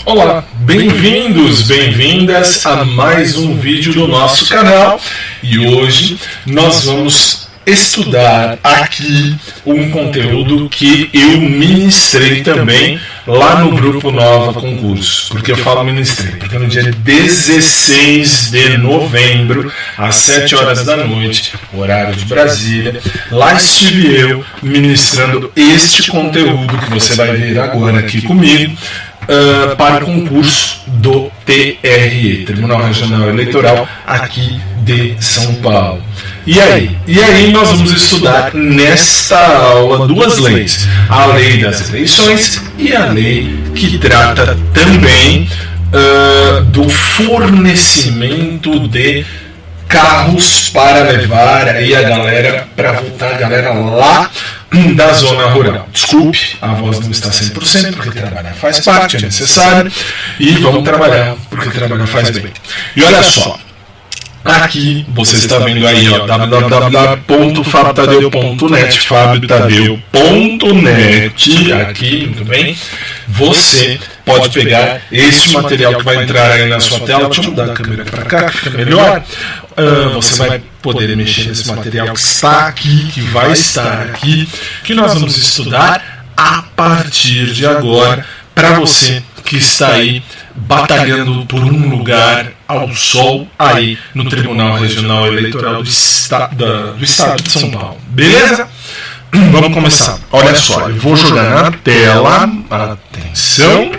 Olá, bem-vindos, bem-vindas a mais um vídeo do nosso canal. E hoje nós vamos estudar aqui um conteúdo que eu ministrei também lá no Grupo Nova Concurso. Porque eu falo ministrei? Porque no dia 16 de novembro, às 7 horas da noite, horário de Brasília, lá estive eu ministrando este conteúdo que você vai ver agora aqui comigo, para o concurso do TRE, Tribunal Regional Eleitoral, aqui de São Paulo. E aí nós vamos estudar nesta aula duas leis, a lei das eleições e a lei que trata também do fornecimento de carros para levar aí a galera, para voltar a galera lá da zona rural. Desculpe, a voz não está 100%, porque trabalhar faz parte, é necessário, e vamos trabalhar, porque trabalhar faz bem. E olha só, aqui você está vendo aí, ó, www.fabiotadeu.net, fabiotadeu.net, aqui, muito bem. Você pode pegar este material que vai entrar aí na sua tela. Deixa eu mudar a câmera para cá, que fica melhor. Você vai poder mexer nesse material que está aqui, que vai estar aqui, que nós vamos estudar a partir de agora, para você que está aí batalhando por um lugar ao sol aí no Tribunal Regional Eleitoral do Estado de São Paulo. Beleza? Vamos começar. Olha só, eu vou jogar na tela, atenção,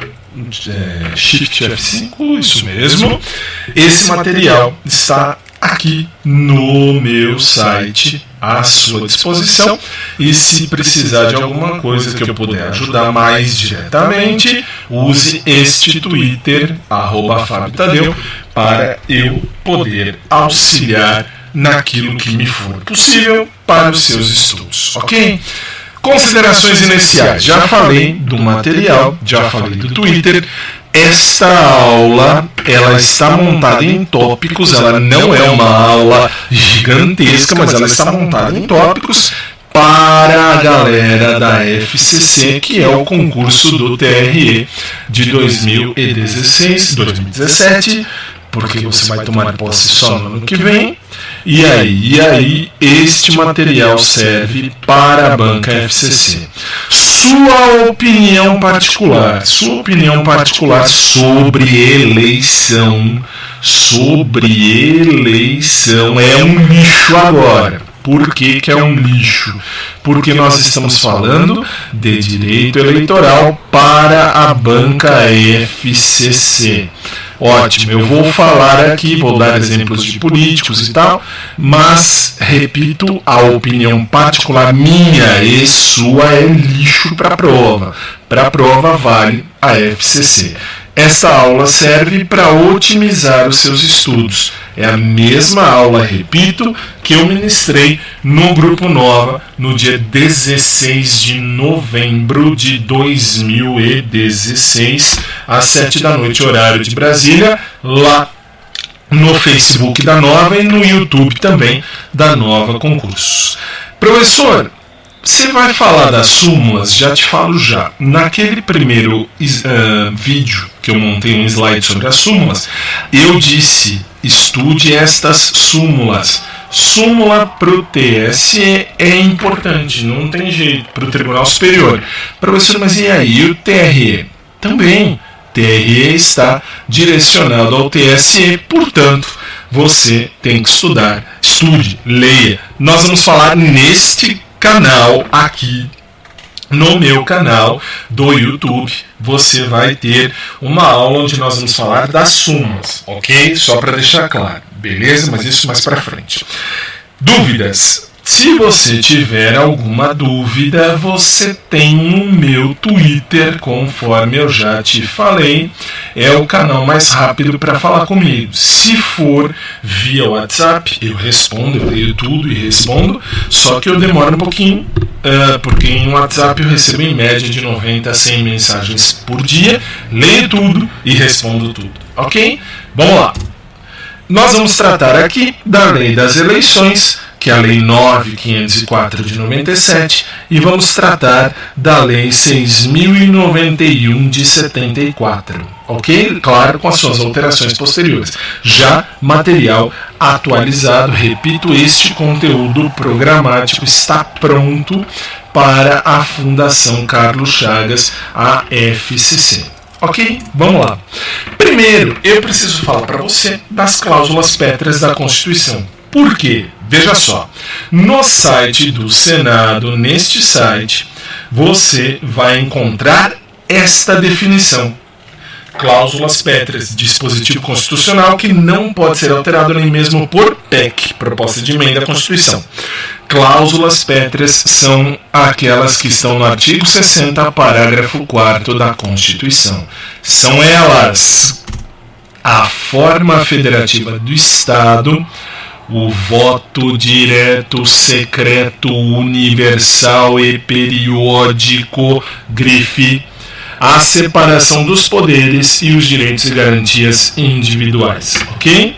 Shift F5, isso mesmo. Esse material está aqui no meu site à sua disposição, e se precisar de alguma coisa que eu puder ajudar mais diretamente, use este Twitter, @FabioTadeu, para eu poder auxiliar naquilo que me for possível para os seus estudos, ok? Considerações iniciais. Já falei do material, já falei do Twitter. Esta aula, ela está montada em tópicos, ela não é uma aula gigantesca, mas ela está montada em tópicos para a galera da FCC, que é o concurso do TRE de 2017, porque você vai tomar posse só no ano que vem. E aí, este material serve para a banca FCC. Sua opinião particular sobre eleição é um lixo agora. Por que é um lixo? Porque nós estamos falando de direito eleitoral para a banca FCC. Ótimo, eu vou falar aqui, vou dar exemplos de políticos e tal, mas, repito, a opinião particular minha e sua é lixo para a prova. Para a prova vale a FCC. Essa aula serve para otimizar os seus estudos. É a mesma aula, repito, que eu ministrei no Grupo Nova no dia 16 de novembro de 2016, às 7 da noite, horário de Brasília, lá no Facebook da Nova e no YouTube também da Nova Concursos. Professor, você vai falar das súmulas? Já te falo já. Naquele primeiro vídeo que eu montei um slide sobre as súmulas, eu disse, estude estas súmulas. Súmula para o TSE é importante, não tem jeito, para o Tribunal Superior. Professor, mas e aí o TRE? Também. TRE está direcionado ao TSE, portanto, você tem que estudar. Estude, leia. Nós vamos falar neste canal aqui, no meu canal do YouTube, você vai ter uma aula onde nós vamos falar das súmulas, ok? Só para deixar claro, beleza? Mas isso mais para frente. Dúvidas? Se você tiver alguma dúvida, você tem o meu Twitter, conforme eu já te falei, é o canal mais rápido para falar comigo. Se for via WhatsApp, eu respondo, eu leio tudo e respondo, só que eu demoro um pouquinho, porque em WhatsApp eu recebo em média de 90 a 100 mensagens por dia, leio tudo e respondo tudo, ok? Vamos lá. Nós vamos tratar aqui da lei das eleições, que é a Lei 9.504 de 97, e vamos tratar da Lei 6.091 de 74, ok? Claro, com as suas alterações posteriores. Já material atualizado, repito, este conteúdo programático está pronto para a Fundação Carlos Chagas, a FCC. Ok? Vamos lá. Primeiro, eu preciso falar para você das cláusulas pétreas da Constituição. Por quê? Veja só. No site do Senado, neste site, você vai encontrar esta definição. Cláusulas pétreas, dispositivo constitucional que não pode ser alterado nem mesmo por PEC, proposta de emenda à Constituição. Cláusulas pétreas são aquelas que estão no artigo 60, parágrafo 4º da Constituição. São elas: a forma federativa do Estado, o voto direto, secreto, universal e periódico, grife, a separação dos poderes e os direitos e garantias individuais, ok?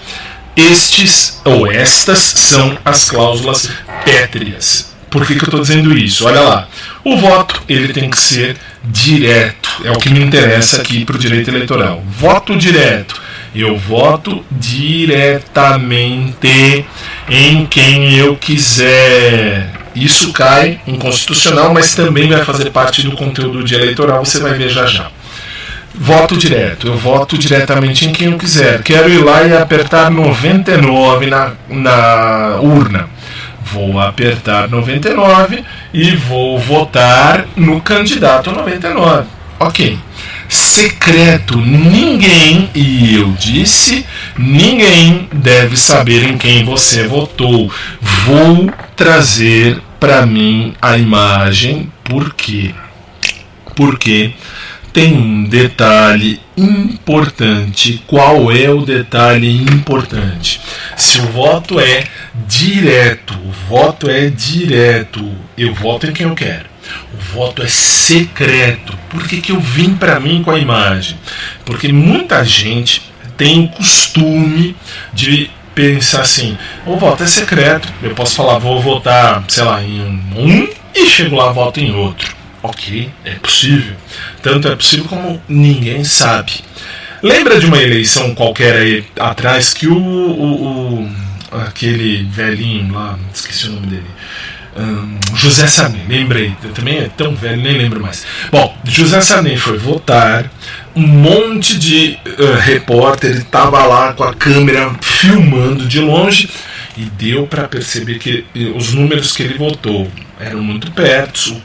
Estes ou estas são as cláusulas pétreas. Por que eu estou dizendo isso? Olha lá, o voto ele tem que ser direto, é o que me interessa aqui para o direito eleitoral. Voto direto, eu voto diretamente em quem eu quiser. Isso cai inconstitucional, mas também vai fazer parte do conteúdo de eleitoral, você vai ver já já. Voto direto, eu voto diretamente em quem eu quiser. Quero ir lá e apertar 99 na urna. Vou apertar 99 e vou votar no candidato 99. Ok. Secreto, ninguém, e eu disse, ninguém deve saber em quem você votou. Vou trazer para mim a imagem, por quê? Porque tem um detalhe importante. Qual é o detalhe importante? Se o voto é direto, eu voto em quem eu quero. O voto é secreto. Por que eu vim para mim com a imagem? Porque muita gente tem o costume de pensar assim: o voto é secreto, eu posso falar, vou votar, sei lá, em um e chego lá, voto em outro. Ok, é possível. Tanto é possível como ninguém sabe. Lembra de uma eleição qualquer aí atrás que aquele velhinho lá, esqueci o nome dele, José Sarney, lembrei, eu também é tão velho, nem lembro mais. Bom, José Sarney foi votar, um monte de repórter estava lá com a câmera filmando de longe e deu para perceber que os números que ele votou eram muito perto,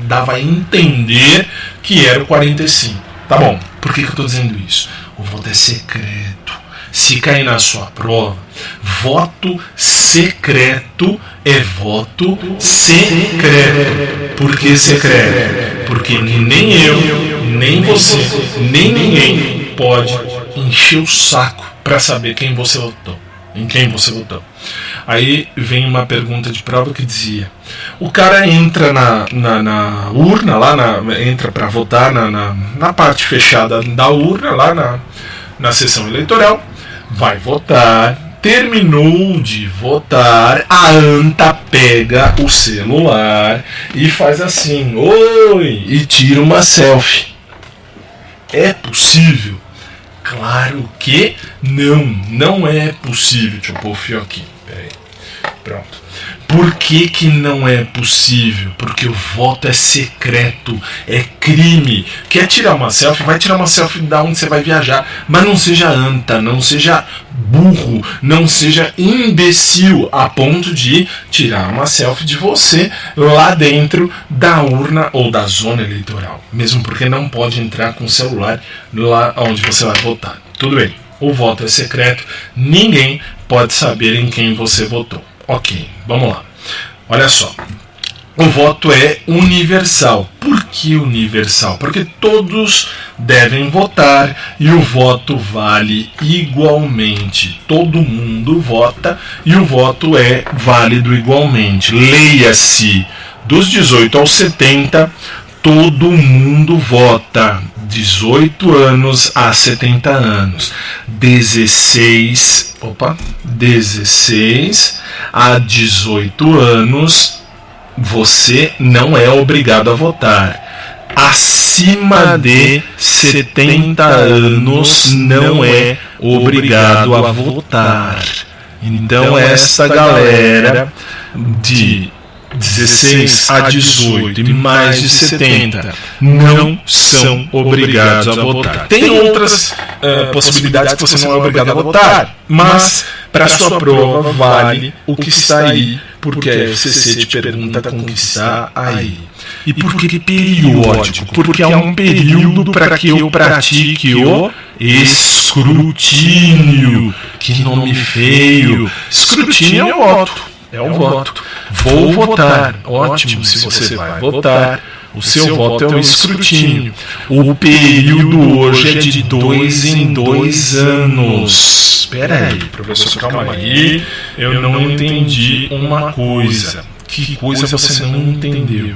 dava a entender que era o 45. Tá bom, por que eu estou dizendo isso? O voto é secreto. Se cair na sua prova, voto secreto é voto secreto. Por que secreto? Porque nem eu, nem você, nem ninguém pode encher o saco para saber quem você votou, em quem você votou. Aí vem uma pergunta de prova que dizia: o cara entra na urna, entra para votar na parte fechada da urna, lá na sessão eleitoral, vai votar, terminou de votar, a anta pega o celular e faz assim, oi, e tira uma selfie. É possível? Claro que não é possível. Deixa eu pôr o fio aqui, peraí, pronto. Por que não é possível? Porque o voto é secreto, é crime. Quer tirar uma selfie? Vai tirar uma selfie da onde você vai viajar. Mas não seja anta, não seja burro, não seja imbecil a ponto de tirar uma selfie de você lá dentro da urna ou da zona eleitoral. Mesmo porque não pode entrar com o celular lá onde você vai votar. Tudo bem, o voto é secreto, ninguém pode saber em quem você votou. Ok, vamos lá. Olha só. O voto é universal. Por que universal? Porque todos devem votar e o voto vale igualmente. Todo mundo vota e o voto é válido igualmente. Leia-se, dos 18 aos 70, todo mundo vota. 18 anos a 70 anos. 16 a 18 anos, você não é obrigado a votar. Acima de 70 anos não é obrigado a votar. Então essa galera de 16 a 18 e mais de 70 não são obrigados a votar. Tem outras possibilidades que você não é obrigado a votar, mas para sua prova vale o que está aí, porque a FCC te pergunta com o que está aí. E por que periódico? Porque há um período para que eu pratique o escrutínio. Que nome feio! Escrutínio é o voto. É o voto. Vou votar. Ótimo, se você vai votar. O seu voto é o escrutínio. O período hoje é de 2 em 2 anos. Espera aí, professor, calma aí. Eu não entendi uma coisa. Que coisa você não entendeu?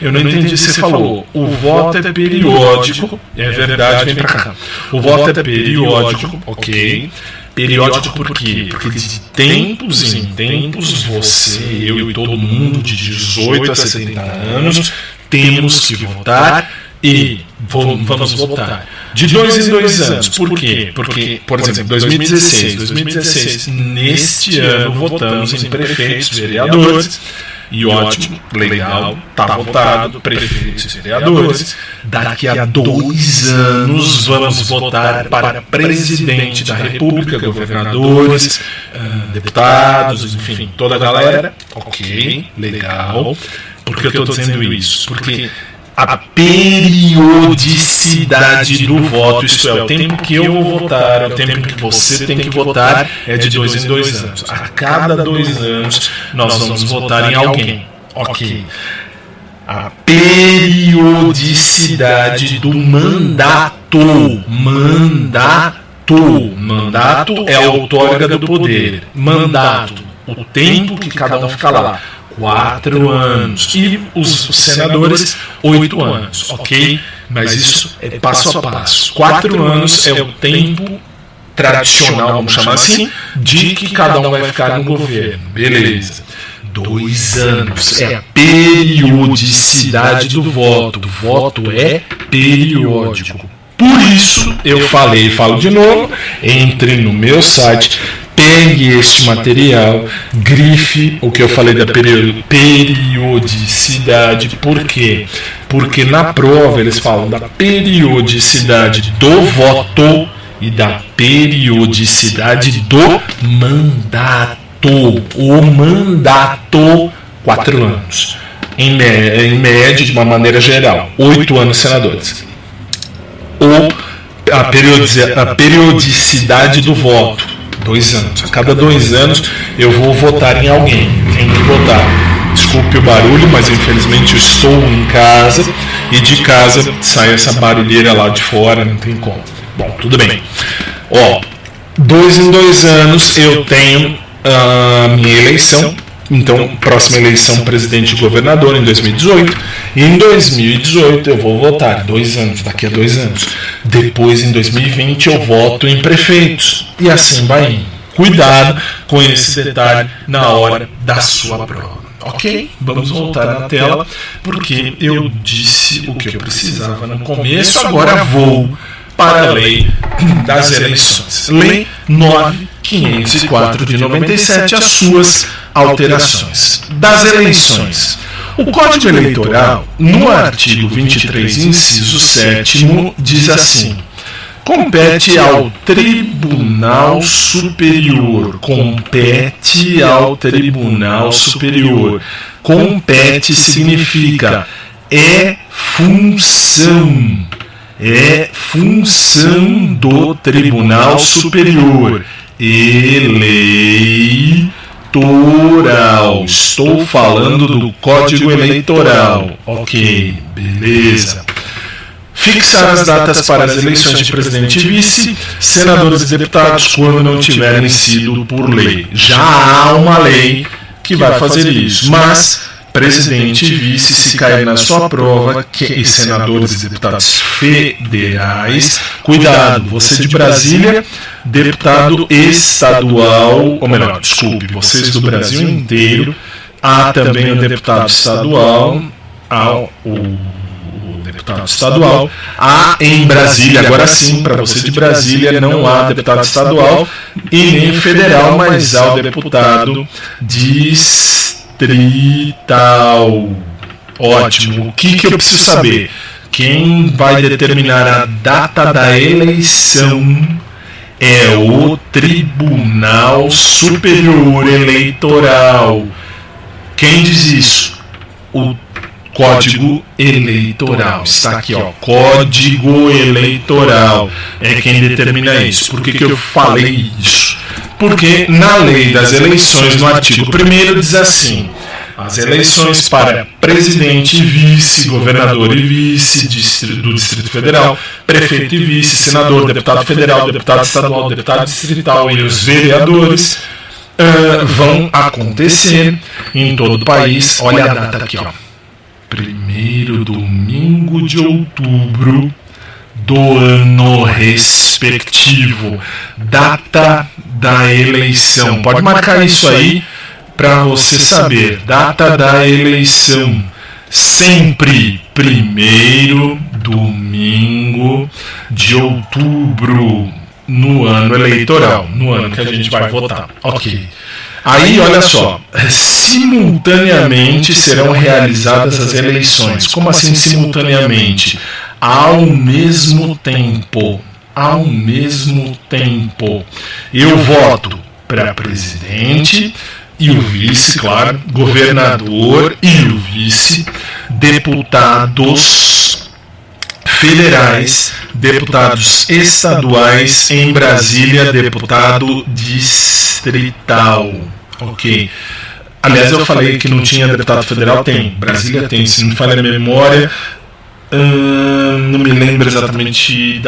Eu não entendi. Você falou, o voto é periódico. É verdade, vem pra cá. O voto é periódico, ok. Periódico por quê? Porque de tempos em tempos, você, eu e todo mundo de 18 a 70 anos, temos que votar e vamos votar. De 2 em 2 anos. Por quê? Porque, por exemplo, 2016, neste ano votamos em prefeitos, vereadores. E ótimo, legal, tá votado, prefeitos e vereadores. Daqui a 2 anos vamos votar para presidente da República, governadores, deputados, enfim, toda a galera. Ok, legal. Por que eu estou dizendo isso? Porque a periodicidade do voto, isto é, o tempo que eu vou votar, o tempo que você tem que votar, é de 2 em 2 anos. A cada 2 anos nós vamos votar em alguém. Ok. A periodicidade do mandato. Mandato é a outorga do poder. Mandato, o tempo que cada um fica lá. 4 anos. E os senadores, 8 anos, ok? Mas isso é passo a passo. 4 anos é o tempo tradicional, vamos chamar assim, de que cada um vai ficar no governo. Beleza. 2 anos é a periodicidade do voto. O voto é periódico. Por isso, eu falei e falo de novo, entre no meu site, pegue este material, grife o que eu falei da periodicidade. Por quê? Porque na prova eles falam da periodicidade do voto e da periodicidade do mandato. O mandato, 4 anos. Em média, de uma maneira geral, 8 anos senadores. A periodicidade do voto, 2 anos. A cada 2 anos eu vou votar em alguém. Tenho que votar. Desculpe o barulho, mas infelizmente eu estou em casa e de casa sai essa barulheira lá de fora, não tem como. Bom, tudo bem. 2 em 2 anos eu tenho a minha eleição. Então, próxima eleição presidente e governador em 2018. E em 2018 eu vou votar, 2 anos, daqui a 2 anos. Depois, em 2020, eu voto em prefeitos. E assim vai indo. Cuidado com esse detalhe na hora da sua prova. Ok? Vamos voltar na tela, porque eu disse o que eu precisava no começo. Agora vou para a lei das eleições. Lei 9.504 de 97, as suas alterações. Das eleições. O Código Eleitoral, no artigo 23, inciso 7º, diz assim: compete ao Tribunal Superior. Compete ao Tribunal Superior. Compete significa é função. É função do Tribunal Superior Eleitoral. Estou falando do Código Eleitoral. Ok, beleza. Fixar as datas para as eleições de presidente e vice, senadores e deputados, quando não tiverem sido por lei. Já há uma lei que vai fazer isso, mas presidente e vice, se cair na sua prova, e senadores e deputados federais. Cuidado, você de Brasília, deputado estadual, ou melhor, desculpe, vocês do Brasil inteiro, há também o deputado estadual, deputado estadual, há em Brasília, agora sim, para você de Brasília, não há deputado estadual e nem federal, mas há o deputado distrital. Ótimo. O que eu preciso saber? Quem vai determinar a data da eleição é o Tribunal Superior Eleitoral. Quem diz isso? O Código Eleitoral. Está aqui, ó. Código Eleitoral é quem determina isso. Por que eu falei isso? Porque na lei das eleições, no artigo 1º, diz assim: as eleições para presidente e vice, governador e vice do Distrito Federal, prefeito e vice, senador, deputado federal, deputado estadual, deputado distrital e os vereadores vão acontecer em todo o país. Olha a data aqui, ó. 1º domingo de outubro do ano respectivo. Data da eleição. Pode marcar isso aí para você saber. Data da eleição. Sempre 1º domingo de outubro no ano eleitoral, no ano que a gente vai votar. Ok. Aí, olha só, simultaneamente serão realizadas as eleições. Como assim simultaneamente? Ao mesmo tempo. Ao mesmo tempo. Eu voto para presidente e o vice, claro, governador e o vice, deputados federais, deputados estaduais, em Brasília, deputado distrital. Ok. Aliás, eu falei que não tinha deputado federal, tem. Brasília tem, se não me falha a memória. Não me lembro exatamente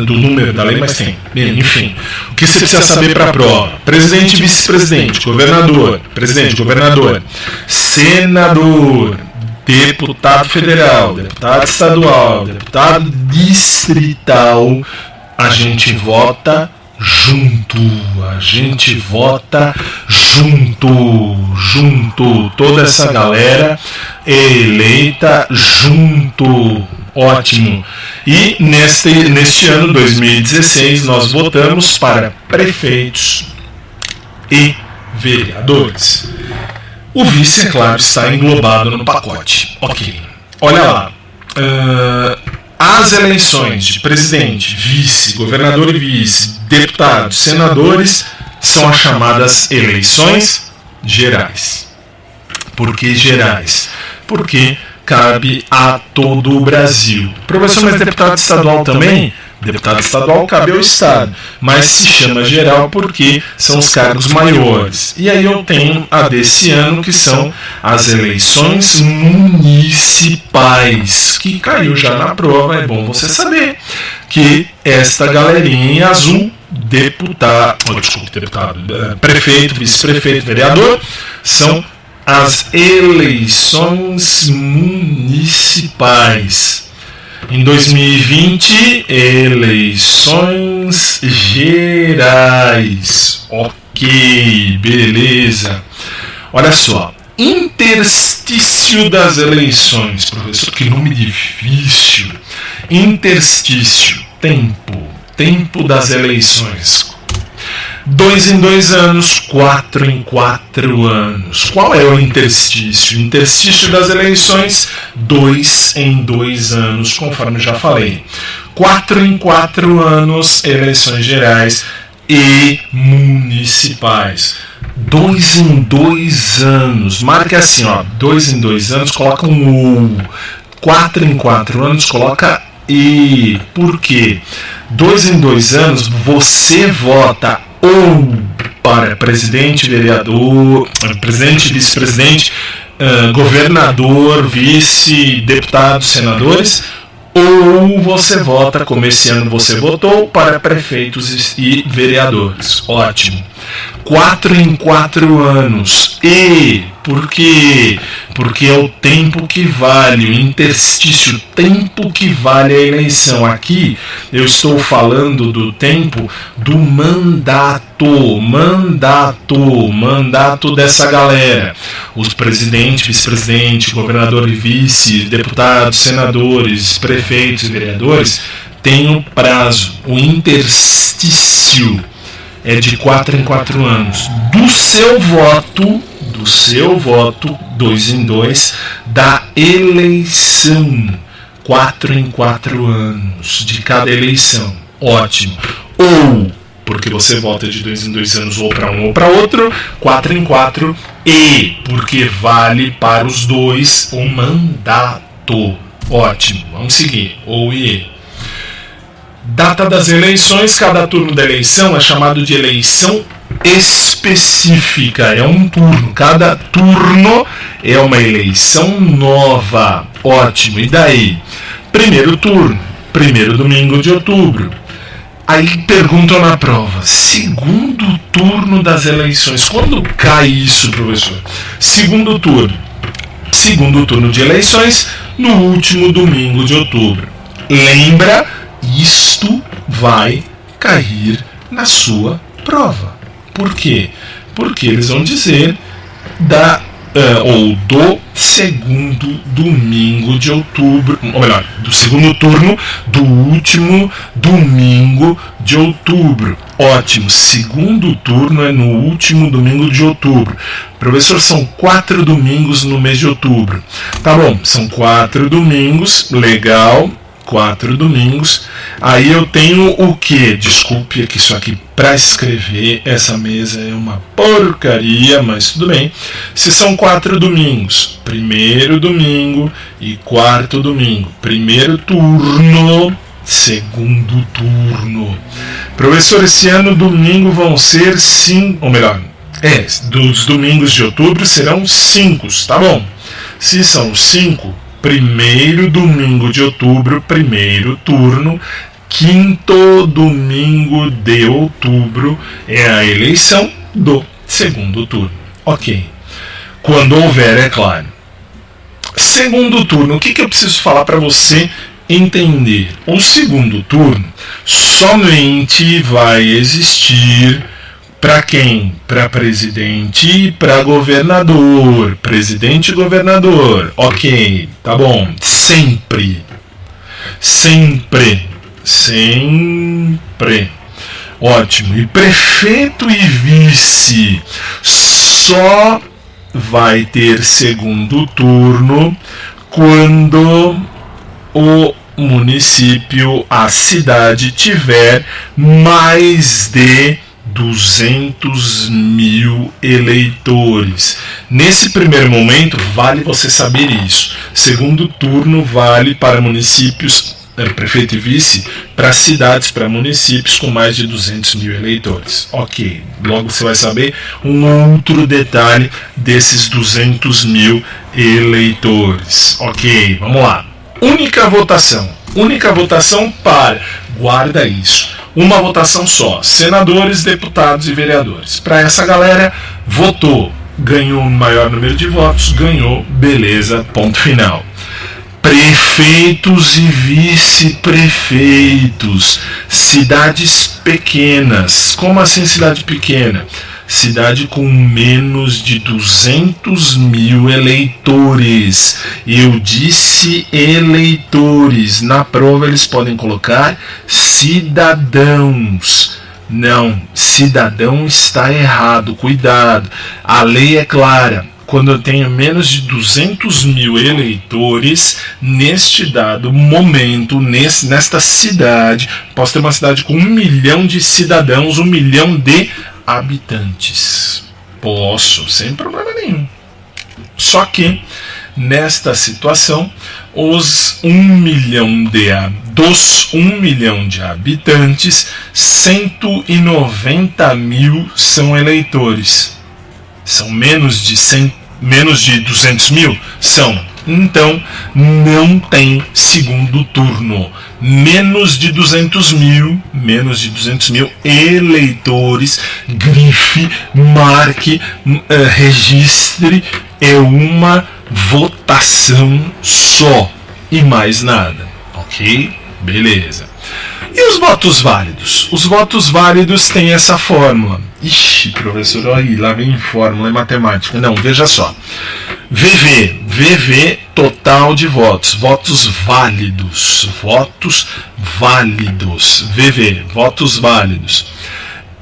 do número da lei, mas tem. Bem, enfim, o que você precisa saber para a prova? Presidente, vice-presidente, governador, presidente, governador, senador, deputado federal, deputado estadual, deputado distrital, a gente vota junto, a gente vota junto, toda essa galera eleita junto. Ótimo. E neste ano 2016 nós votamos para prefeitos e vereadores. O vice, é claro, está englobado no pacote. Ok. Olha lá. As eleições de presidente, vice, governador e vice, deputados, senadores são as chamadas eleições gerais. Por que gerais? Porque cabe a todo o Brasil. Professor, mas deputado estadual também? Deputado estadual cabe ao Estado, mas se chama geral porque são os cargos maiores. E aí eu tenho a desse ano, que são as eleições municipais, que caiu já na prova. É bom você saber que esta galerinha em azul, prefeito, vice-prefeito, vereador, são as eleições municipais. Em 2020, eleições gerais. Ok, beleza. Olha só, interstício das eleições. Professor, que nome difícil. Interstício, tempo das eleições. 2 em 2 anos, 4 em 4 anos. Qual é o interstício? O interstício das eleições, 2 em 2 anos, conforme já falei. 4 em 4 anos, eleições gerais e municipais. 2 em 2 anos. Marca assim, ó. 2 em 2 anos, coloca um U. 4 em 4 anos, coloca E. Por quê? 2 em 2 anos, você vota ou para presidente, vereador, presidente, vice-presidente, governador, vice, deputados, senadores, ou você vota, como esse ano você votou, para prefeitos e vereadores. Ótimo. 4 em 4 anos. E por quê? Porque é o tempo que vale, o interstício, o tempo que vale a eleição. Aqui eu estou falando do tempo do mandato dessa galera. Os presidente, vice-presidente, governador e vice, deputados, senadores, prefeitos e vereadores têm um prazo, o interstício é de 4 em 4 anos. Do seu voto, 2 em 2, da eleição. 4 em 4 anos de cada eleição. Ótimo. Ou, porque você vota de 2 em 2 anos ou para um ou para outro, 4 em 4. E, porque vale para os dois o mandato. Ótimo. Vamos seguir. Ou e. Data das eleições, cada turno da eleição é chamado de eleição específica, é um turno, cada turno é uma eleição nova. Ótimo, e daí? Primeiro turno, primeiro domingo de outubro. Aí perguntam na prova, segundo turno das eleições, quando cai isso, professor? Segundo turno de eleições, no último domingo de outubro. Lembra? Isto vai cair na sua prova. Por quê? Porque eles vão dizer do segundo domingo de outubro, ou melhor, do segundo turno do último domingo de outubro. Ótimo, segundo turno é no último domingo de outubro. Professor, são 4 domingos no mês de outubro. Tá bom, são 4 domingos, legal. 4 domingos, aí eu tenho o que? Desculpe que isso aqui para escrever essa mesa é uma porcaria, mas tudo bem. Se são 4 domingos, primeiro domingo e quarto domingo, primeiro turno, segundo turno. Professor, esse ano domingo vão ser 5, ou melhor, dos domingos de outubro serão 5, tá bom? Se são 5, primeiro domingo de outubro, primeiro turno, quinto domingo de outubro é a eleição do segundo turno. Ok. Quando houver, é claro. Segundo turno, o que eu preciso falar para você entender? O segundo turno somente vai existir para quem? Para presidente e para governador. Presidente e governador. Ok, tá bom. Sempre. Ótimo. E prefeito e vice só vai ter segundo turno quando o município, a cidade, tiver mais de 200 mil eleitores. Nesse primeiro momento, vale você saber isso. Segundo turno vale para municípios, prefeito e vice, para cidades, para municípios com mais de 200 mil eleitores. Ok, logo você vai saber um outro detalhe desses 200 mil eleitores. Ok, vamos lá. Única votação para, guarda isso, uma votação só, senadores, deputados e vereadores. Para essa galera, votou, ganhou o maior número de votos, ganhou, beleza, ponto final. Prefeitos e vice-prefeitos, cidades pequenas. Como assim cidade pequena? Cidade com menos de 200 mil eleitores. Eu disse eleitores. Na prova eles podem colocar cidadãos. Não, cidadão está errado. Cuidado. A lei é clara. Quando eu tenho menos de 200 mil eleitores, neste dado momento, nesta cidade, posso ter uma cidade com 1 milhão de cidadãos, 1 milhão de habitantes. Posso, sem problema nenhum. Só que, nesta situação, dos 1 milhão de habitantes, 190 mil são eleitores. São menos de 200 mil? São. Então, não tem segundo turno. Menos de 200 mil eleitores, grife, marque, registre, é uma votação só e mais nada, ok? Beleza. E os votos válidos? Os votos válidos têm essa fórmula. Ixi, professor, aí, lá vem fórmula, é matemática. Não, veja só. VV, total de votos. Votos válidos. VV, votos válidos.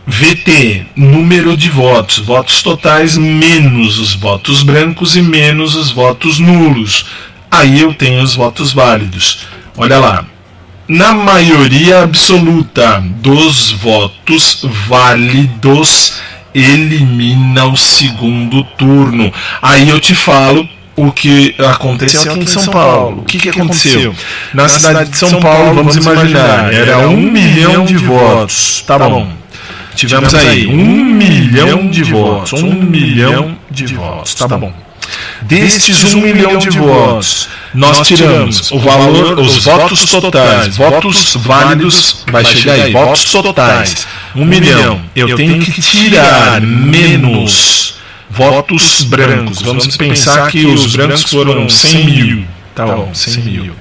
VT, número de votos. Votos totais menos os votos brancos e menos os votos nulos. Aí eu tenho os votos válidos. Olha lá. Na maioria absoluta dos votos válidos, elimina o segundo turno. Aí eu te falo o que aconteceu aqui em São Paulo. O que aconteceu? Na cidade de São Paulo, vamos imaginar, era 1 milhão de votos. Tá bom. Tivemos aí 1 milhão de votos. 1 milhão de votos. Tá bom. Destes 1 milhão de votos, nós tiramos o valor, os votos totais, votos válidos, vai chegar aí, votos totais, 1 milhão, eu tenho que tirar menos votos brancos. Vamos pensar que os brancos foram 100 mil, tá bom, 100 mil.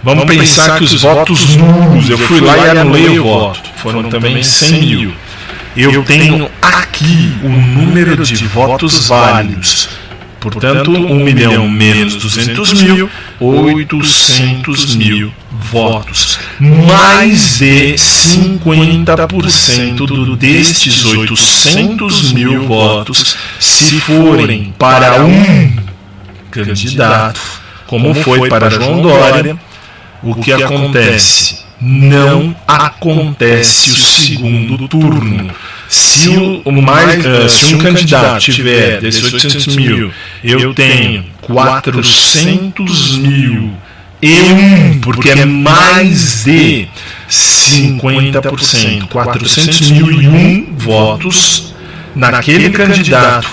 Vamos pensar que os votos nulos, eu fui lá e anulei o voto, foram também 100 mil. Eu tenho aqui o número de votos válidos. Portanto, 1 milhão menos 200 mil, 800 mil votos. Mais de 50% destes 800 mil votos, se forem para um candidato, como foi para João Dória, o que acontece? Não acontece o segundo turno. Se um candidato tiver desses 800 mil, eu tenho 400 mil e porque é mais de 50%, 400.001 votos naquele candidato,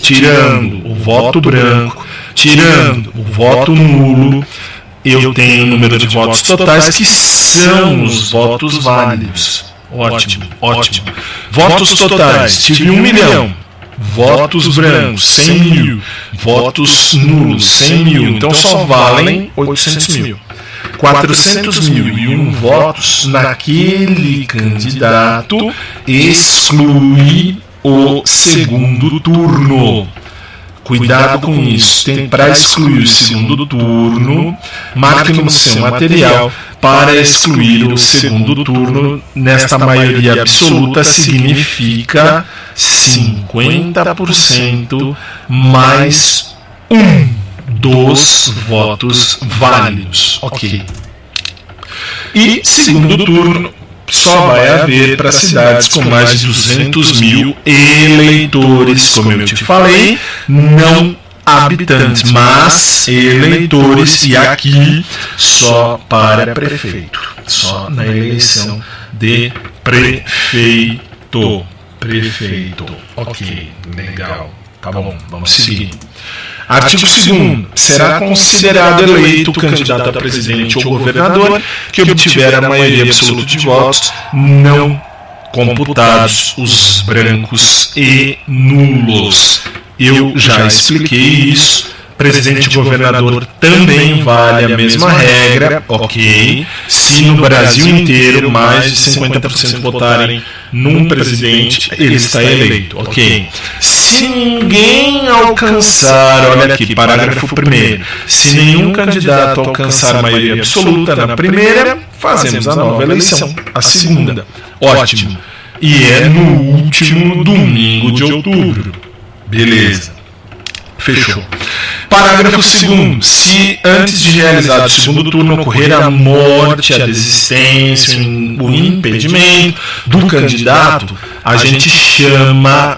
tirando o voto branco, tirando o voto nulo, eu tenho o número de votos totais que são os votos válidos. Ótimo. Votos totais, tive 1 milhão. Votos brancos, 100 mil. Votos nulos, 100 mil. Então só valem 800 mil. 400.001 votos naquele candidato exclui o segundo turno. Cuidado com isso. Para excluir o segundo turno, marque no seu material para excluir o segundo turno. Nesta maioria absoluta significa 50% mais um dos votos válidos. Ok. E segundo turno só vai haver para cidades com mais de 200 mil eleitores, como eu te falei, não habitantes, mas eleitores, e aqui só para prefeito, só na eleição de prefeito. Ok, legal, tá bom, vamos seguir. Artigo 2º. Será considerado eleito o candidato a presidente ou governador que obtiver a maioria absoluta de votos, não computados os brancos e nulos. Eu já expliquei isso. Presidente e governador também vale a mesma regra, ok? Se no Brasil inteiro mais de 50% votarem num presidente, ele está eleito, ok? Se ninguém alcançar, olha aqui, parágrafo 1º, se nenhum candidato alcançar a maioria absoluta na primeira, fazemos a nova eleição, a segunda. Ótimo. E é no último domingo de outubro. Beleza. Fechou. Parágrafo 2º. Se antes de realizar o segundo turno ocorrer a morte, a desistência, o impedimento do candidato, a gente chama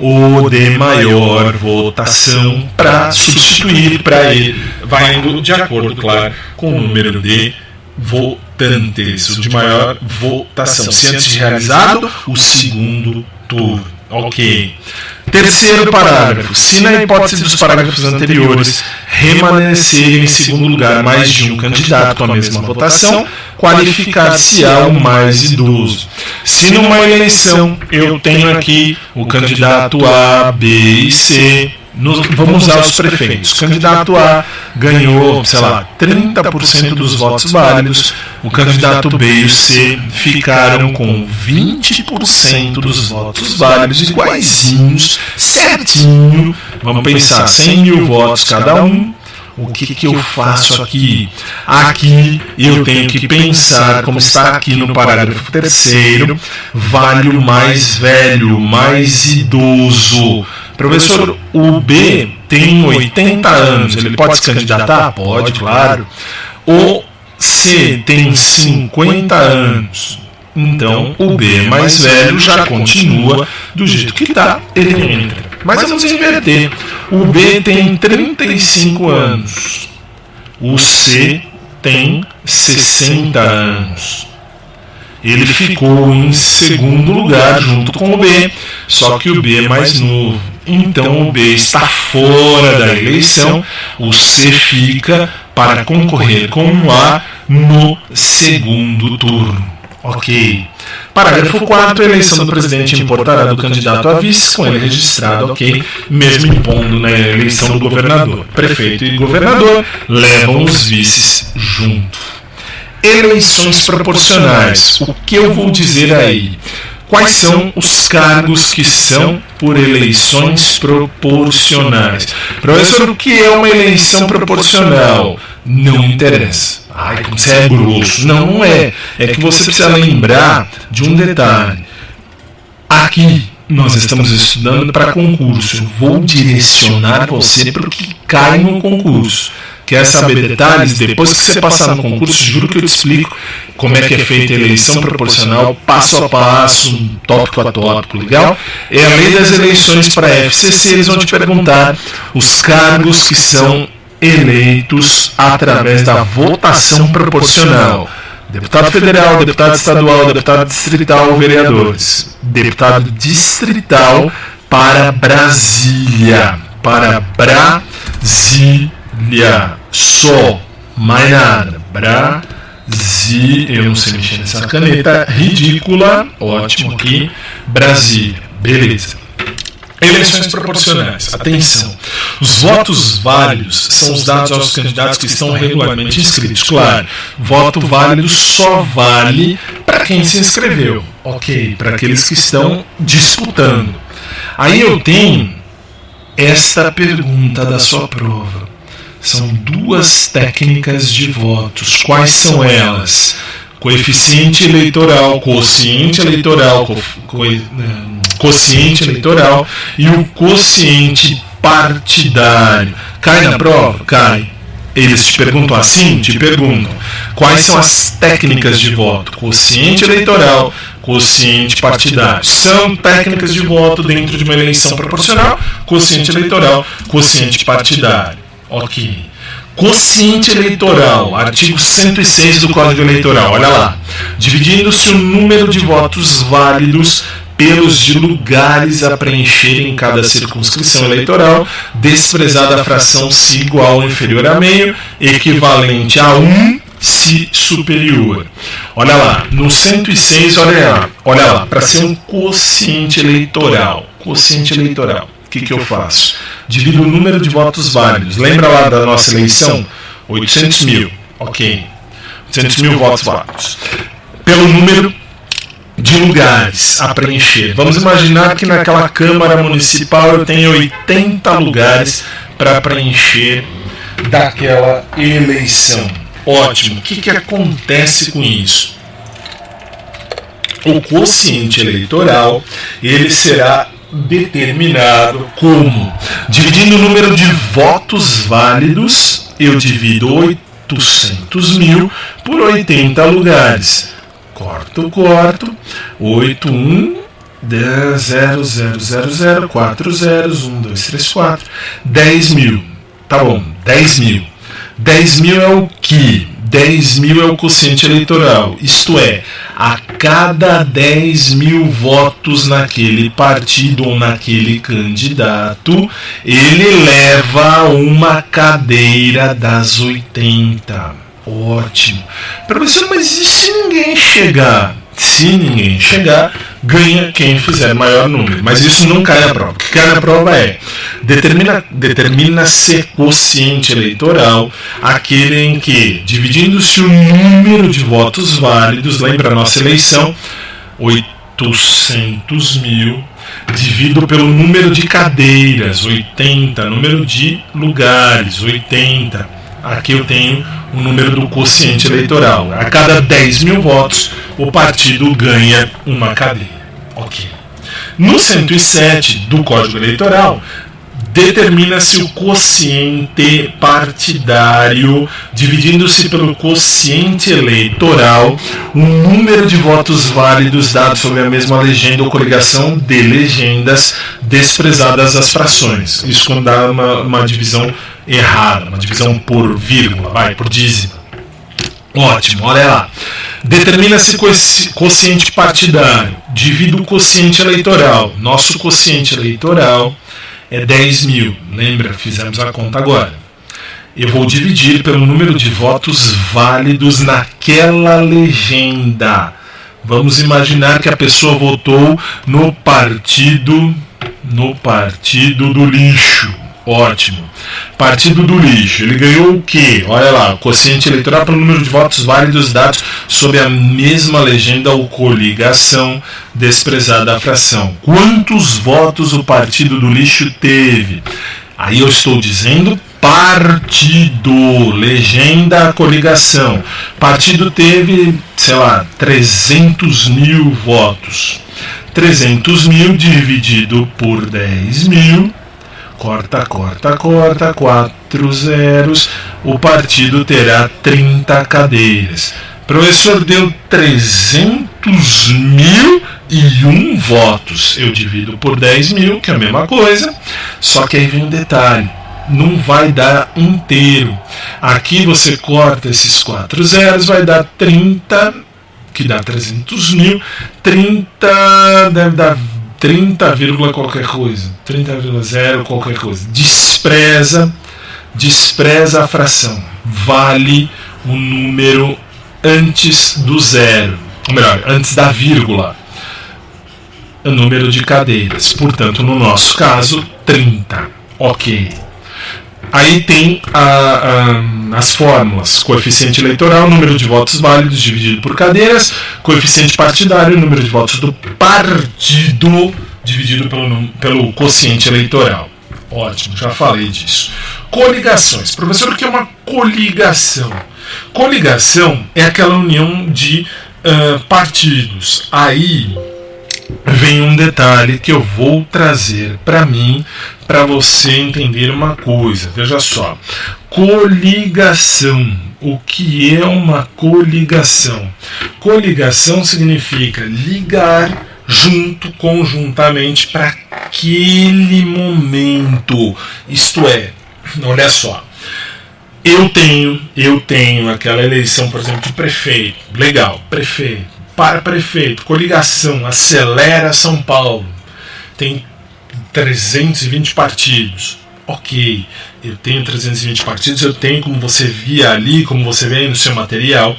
o de maior votação para substituir para ele. Vai indo de acordo, claro, com o número de votantes, o de maior votação. Se antes de realizado o segundo turno. Ok. Terceiro parágrafo. Se na hipótese dos parágrafos anteriores remanescer em segundo lugar mais de um candidato com a mesma votação, qualificar-se-á o mais idoso. Se numa eleição eu tenho aqui o candidato A, B e C, vamos usar os prefeitos. O candidato A ganhou, sei lá, 30% dos votos válidos, o candidato B e o C ficaram com 20% dos votos válidos, iguaizinhos, certinho. Vamos pensar, 100 mil votos cada um. O que eu faço aqui? Aqui eu tenho que pensar, como está aqui no parágrafo 3º, vale o mais velho, mais idoso. Professor, o B tem 80 anos, ele pode se candidatar? Pode, claro. O C tem 50 anos. Então, o B mais velho já continua do jeito que está, ele entra. Mas vamos inverter. O B tem 35 anos. O C tem 60 anos. Ele ficou em segundo lugar junto com o B, só que o B é mais novo. Então o B está fora da eleição, o C fica para concorrer com o A no segundo turno. Ok. Parágrafo 4º, a eleição do presidente importará do candidato a vice com ele registrado, ok, mesmo impondo na eleição do governador. Prefeito e governador levam os vices junto. Eleições proporcionais. O que eu vou dizer aí? Quais são os cargos que são por eleições proporcionais? Professor, o que é uma eleição proporcional? Não interessa. Ai, como você é grosso. Não, não é. É que você precisa lembrar de um detalhe. Aqui nós estamos estudando para concurso. Eu vou direcionar você para o que cai no concurso. Quer saber detalhes? Depois que você passar no concurso, juro que eu te explico como é que é feita a eleição proporcional, passo a passo, tópico a tópico, legal? É a lei das eleições para a FCC, eles vão te perguntar os cargos que são eleitos através da votação proporcional. Deputado federal, deputado estadual, deputado distrital, vereadores. Deputado distrital para Brasília. Para Brasília. Só. Mais nada. Brasília. Eu não sei mexer nessa caneta ridícula. Ótimo aqui. Brasília. Beleza. Eleições proporcionais. Atenção. Os votos válidos são os dados aos candidatos que estão regularmente inscritos. Claro, voto válido só vale para quem se inscreveu. Ok, para aqueles que estão disputando. Aí eu tenho esta pergunta da sua prova. São duas técnicas de votos. Quais são elas? Coeficiente eleitoral, quociente eleitoral, quociente eleitoral e o quociente partidário. Cai na prova? Cai. Eles te perguntam assim? Te perguntam. Quais são as técnicas de voto? Quociente eleitoral, quociente partidário. São técnicas de voto dentro de uma eleição proporcional, quociente eleitoral, quociente partidário. Ok. Quociente eleitoral, artigo 106 do Código Eleitoral, olha lá. Dividindo-se o número de votos válidos pelos de lugares a preencher em cada circunscrição eleitoral, desprezada a fração se igual ou inferior a meio, equivalente a 1 se superior. Olha lá, no 106, olha lá, para ser um quociente eleitoral, o que eu faço? Divido o número de votos válidos. Lembra lá da nossa eleição? 800 mil. Ok. 800 mil votos válidos. Pelo número de lugares a preencher. Vamos imaginar que naquela Câmara Municipal eu tenho 80 lugares para preencher daquela eleição. Ótimo. O que acontece com isso? O quociente eleitoral, ele será determinado como? Dividindo o número de votos válidos, eu divido 800 mil por 80 lugares. Corto. 81 0 0 0 0 4 zeros 1 2 3 4 10 mil. Tá bom, 10 mil. 10 mil é o que? 10.000 é o quociente eleitoral, isto é, a cada 10.000 votos naquele partido ou naquele candidato, ele leva uma cadeira das 80. Ótimo. Professor, mas e se ninguém chegar? Se ninguém chegar, ganha quem fizer maior número. Mas isso não cai na prova. O que cai na prova é determina-se quociente eleitoral, aquele em que, dividindo-se o número de votos válidos, lembra a nossa eleição, 800.000, dividido pelo número de cadeiras, 80, número de lugares, 80. Aqui eu tenho o número do quociente eleitoral. A cada 10.000 votos, o partido ganha uma cadeira. Ok. No 107 do Código Eleitoral, determina-se o quociente partidário, dividindo-se pelo quociente eleitoral, o número de votos válidos dados sobre a mesma legenda ou coligação de legendas, desprezadas as frações. Isso quando dá uma divisão errada, uma divisão por vírgula, por dízimo. Ótimo, olha lá. Determina-se quociente partidário, divide o quociente eleitoral. Nosso quociente eleitoral é 10.000, lembra? Fizemos a conta agora. Eu vou dividir pelo número de votos válidos naquela legenda. Vamos imaginar que a pessoa votou no partido do lixo. Ótimo. Partido do lixo. Ele ganhou o quê? Olha lá, quociente eleitoral pelo número de votos válidos dados sob a mesma legenda ou coligação, desprezada a fração. Quantos votos o partido do lixo teve? Aí eu estou dizendo partido, legenda, coligação. Partido teve, 300.000 votos. 300.000 dividido por 10.000. Corta, 4 zeros, o partido terá 30 cadeiras. Professor, deu 300.001 votos. Eu divido por 10.000, que é a mesma coisa, só que aí vem um detalhe, não vai dar inteiro. Aqui você corta esses 4 zeros, vai dar 30, que dá 300.000, 30 deve dar 30, qualquer coisa, 30,0 qualquer coisa. Despreza a fração. Vale o número antes do zero, ou melhor, antes da vírgula. O número de cadeiras. Portanto, no nosso caso, 30. Ok. Aí tem as fórmulas: coeficiente eleitoral, número de votos válidos dividido por cadeiras; coeficiente partidário, número de votos do partido dividido pelo quociente eleitoral. Ótimo, já falei disso. Coligações. Professor, o que é uma coligação? Coligação é aquela união de partidos. Aí vem um detalhe que eu vou trazer para mim, para você entender uma coisa. Veja só, coligação. O que é uma coligação? Coligação significa ligar junto, conjuntamente, para aquele momento. Isto é, olha só, eu tenho aquela eleição, por exemplo, de prefeito. Legal, prefeito. Para prefeito, coligação, acelera São Paulo. Tem 320 partidos. Ok, eu tenho 320 partidos, eu tenho, como você via ali, como você vê aí no seu material,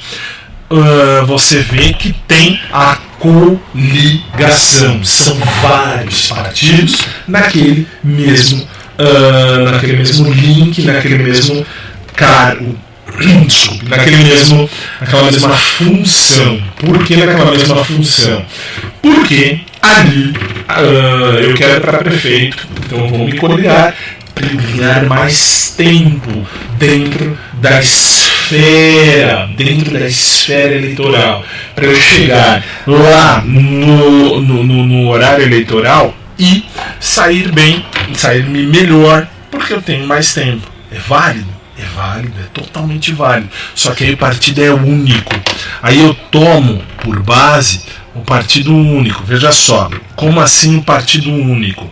você vê que tem a coligação. São vários partidos naquele mesmo link, naquele mesmo cargo. Naquela mesma função. Por que naquela mesma função? Porque ali eu quero para prefeito, então eu vou me coligar para ganhar mais tempo dentro da esfera eleitoral, para eu chegar lá no horário eleitoral e sair-me melhor, porque eu tenho mais tempo. É válido? É válido, é totalmente válido. Só que aí o partido é único. Aí eu tomo por base o partido único. Veja só, como assim o partido único?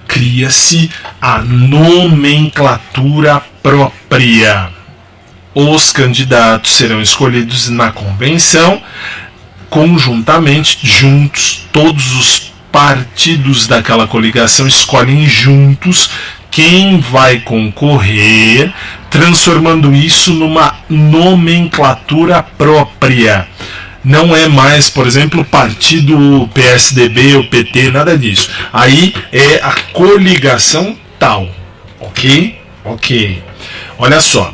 Cria-se a nomenclatura própria. os candidatos serão escolhidos na convenção, conjuntamente, juntos, todos os partidos daquela coligação escolhem juntos quem vai concorrer, transformando isso numa nomenclatura própria. Não é mais, por exemplo, partido PSDB ou PT, nada disso. Aí é a coligação tal, ok? Ok. Olha só.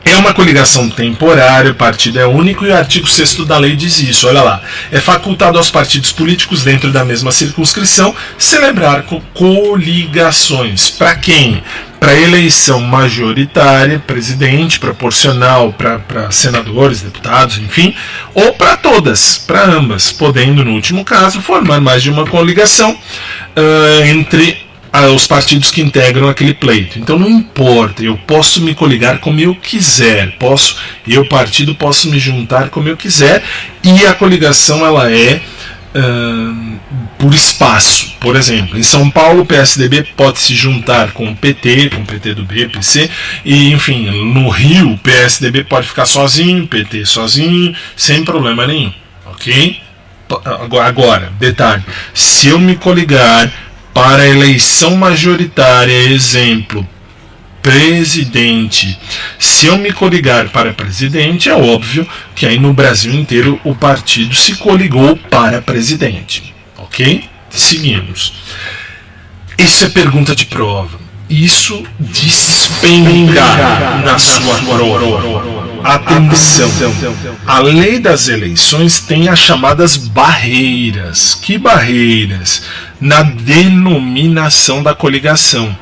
É uma coligação temporária, o partido é único e o artigo 6º da lei diz isso, olha lá. É facultado aos partidos políticos dentro da mesma circunscrição celebrar coligações. Para quem? Para eleição majoritária, presidente, proporcional para senadores, deputados, enfim, ou para todas, para ambas, podendo, no último caso, formar mais de uma coligação entre os partidos que integram aquele pleito. Então não importa, eu posso me coligar como eu quiser, partido, posso me juntar como eu quiser, e a coligação ela é por espaço. Por exemplo, em São Paulo o PSDB pode se juntar com o PT, com o PTB, PC, e enfim, no Rio o PSDB pode ficar sozinho, PT sozinho, sem problema nenhum, ok? Agora, detalhe, se eu me coligar para a eleição majoritária, exemplo, presidente. Se eu me coligar para presidente, é óbvio que aí no Brasil inteiro o partido se coligou para presidente. Ok? Seguimos. Isso é pergunta de prova. Isso despenca na sua prova. Atenção! A lei das eleições tem as chamadas barreiras. Que barreiras? Na denominação da coligação.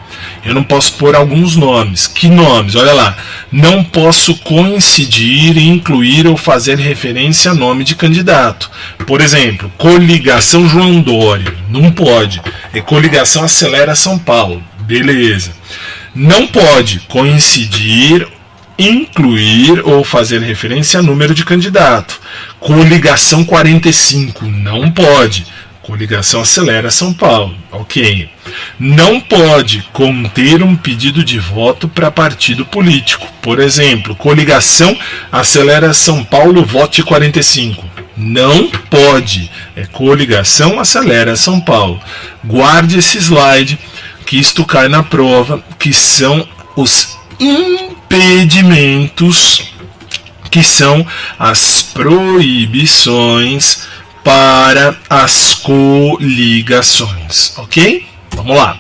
Eu não posso pôr alguns nomes. Que nomes? Olha lá. Não posso coincidir, incluir ou fazer referência a nome de candidato. Por exemplo, coligação João Dória. Não pode. É coligação Acelera São Paulo. Beleza. Não pode coincidir, incluir ou fazer referência a número de candidato. Coligação 45. Não pode. Coligação Acelera São Paulo, ok. Não pode conter um pedido de voto para partido político. Por exemplo, coligação Acelera São Paulo, vote 45. Não pode. É coligação Acelera São Paulo. Guarde esse slide, que isto cai na prova, que são os impedimentos, que são as proibições para as coligações, ok? Vamos lá.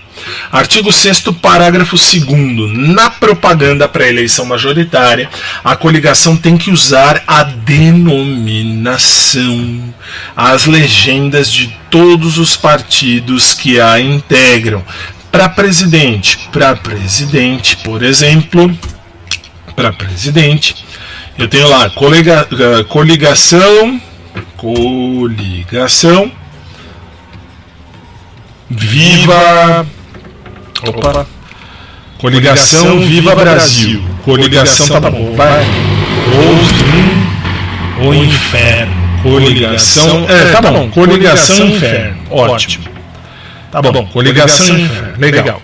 Artigo 6º, parágrafo 2º. Na propaganda para a eleição majoritária, a coligação tem que usar a denominação, as legendas de todos os partidos que a integram. Para presidente, por exemplo, para presidente, eu tenho lá coligação Viva Coligação Viva Brasil. Coligação tá bom, vai. Ou Inferno. Coligação, tá bom. Coligação Inferno. Ótimo. Tá bom. Coligação Inferno. Legal.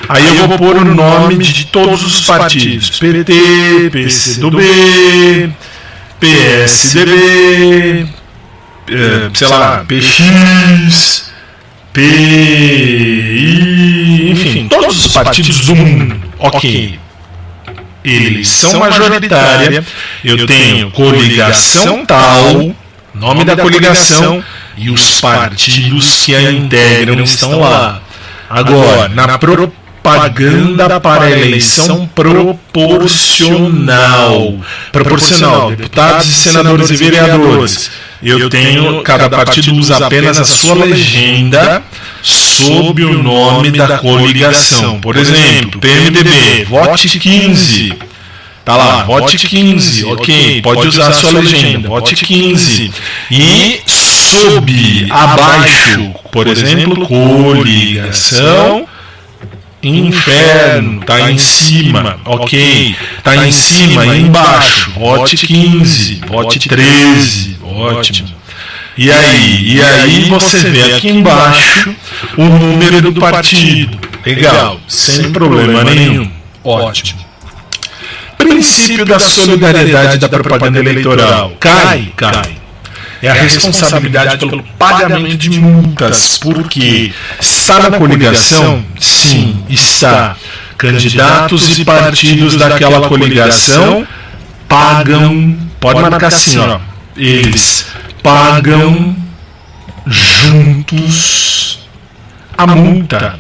Aí eu vou pôr o nome de todos os partidos. PT, PCdoB, PSDB, sei lá, PX, PI, enfim, todos os partidos do mundo. Ok. Eleição majoritária, eu tenho coligação tal, nome da coligação, e os partidos que a integram estão lá. Agora, na propaganda para a eleição proporcional, deputados e senadores e vereadores, eu tenho, cada partido usa apenas a sua legenda sob o nome da coligação. Por exemplo, PMDB, vote 15. Tá lá, vote 15, ok, pode usar a sua legenda, vote 15. E sob, abaixo, por exemplo, coligação Inferno, tá em cima, ok, tá em cima e embaixo, vote 15, vote 13, ótimo. E aí você vê aqui embaixo o número do partido, legal, sem problema nenhum, ótimo. princípio da solidariedade da propaganda eleitoral cai. É a responsabilidade pelo pagamento de multas, porque está na coligação? Sim, está. Candidatos e partidos daquela coligação pagam, pode marcar assim, ó, eles pagam juntos a multa,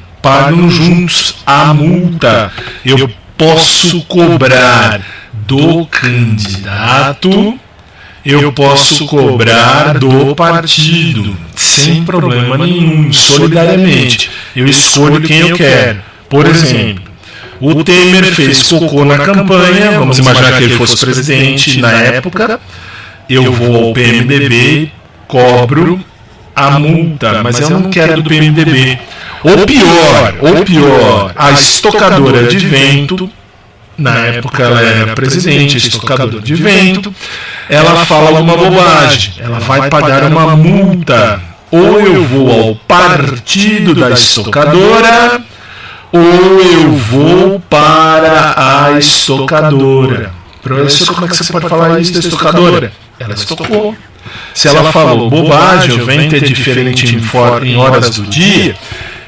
Eu posso cobrar do candidato, eu posso cobrar do partido, sem problema nenhum, solidariamente. Eu escolho quem eu quero. Por exemplo, o Temer fez cocô na campanha, vamos imaginar que ele fosse presidente na época, eu vou ao PMDB, cobro a multa, mas eu não quero do PMDB. Ou pior, a estocadora de vento, na época ela era presidente, a estocadora de vento, ela fala alguma bobagem, ela vai pagar uma multa. Ou eu vou ao partido da estocadora, ou eu vou para a estocadora. Professor, como é que você pode falar isso da estocadora? Ela estocou. Se ela falou bobagem, o vento é diferente em horas do dia,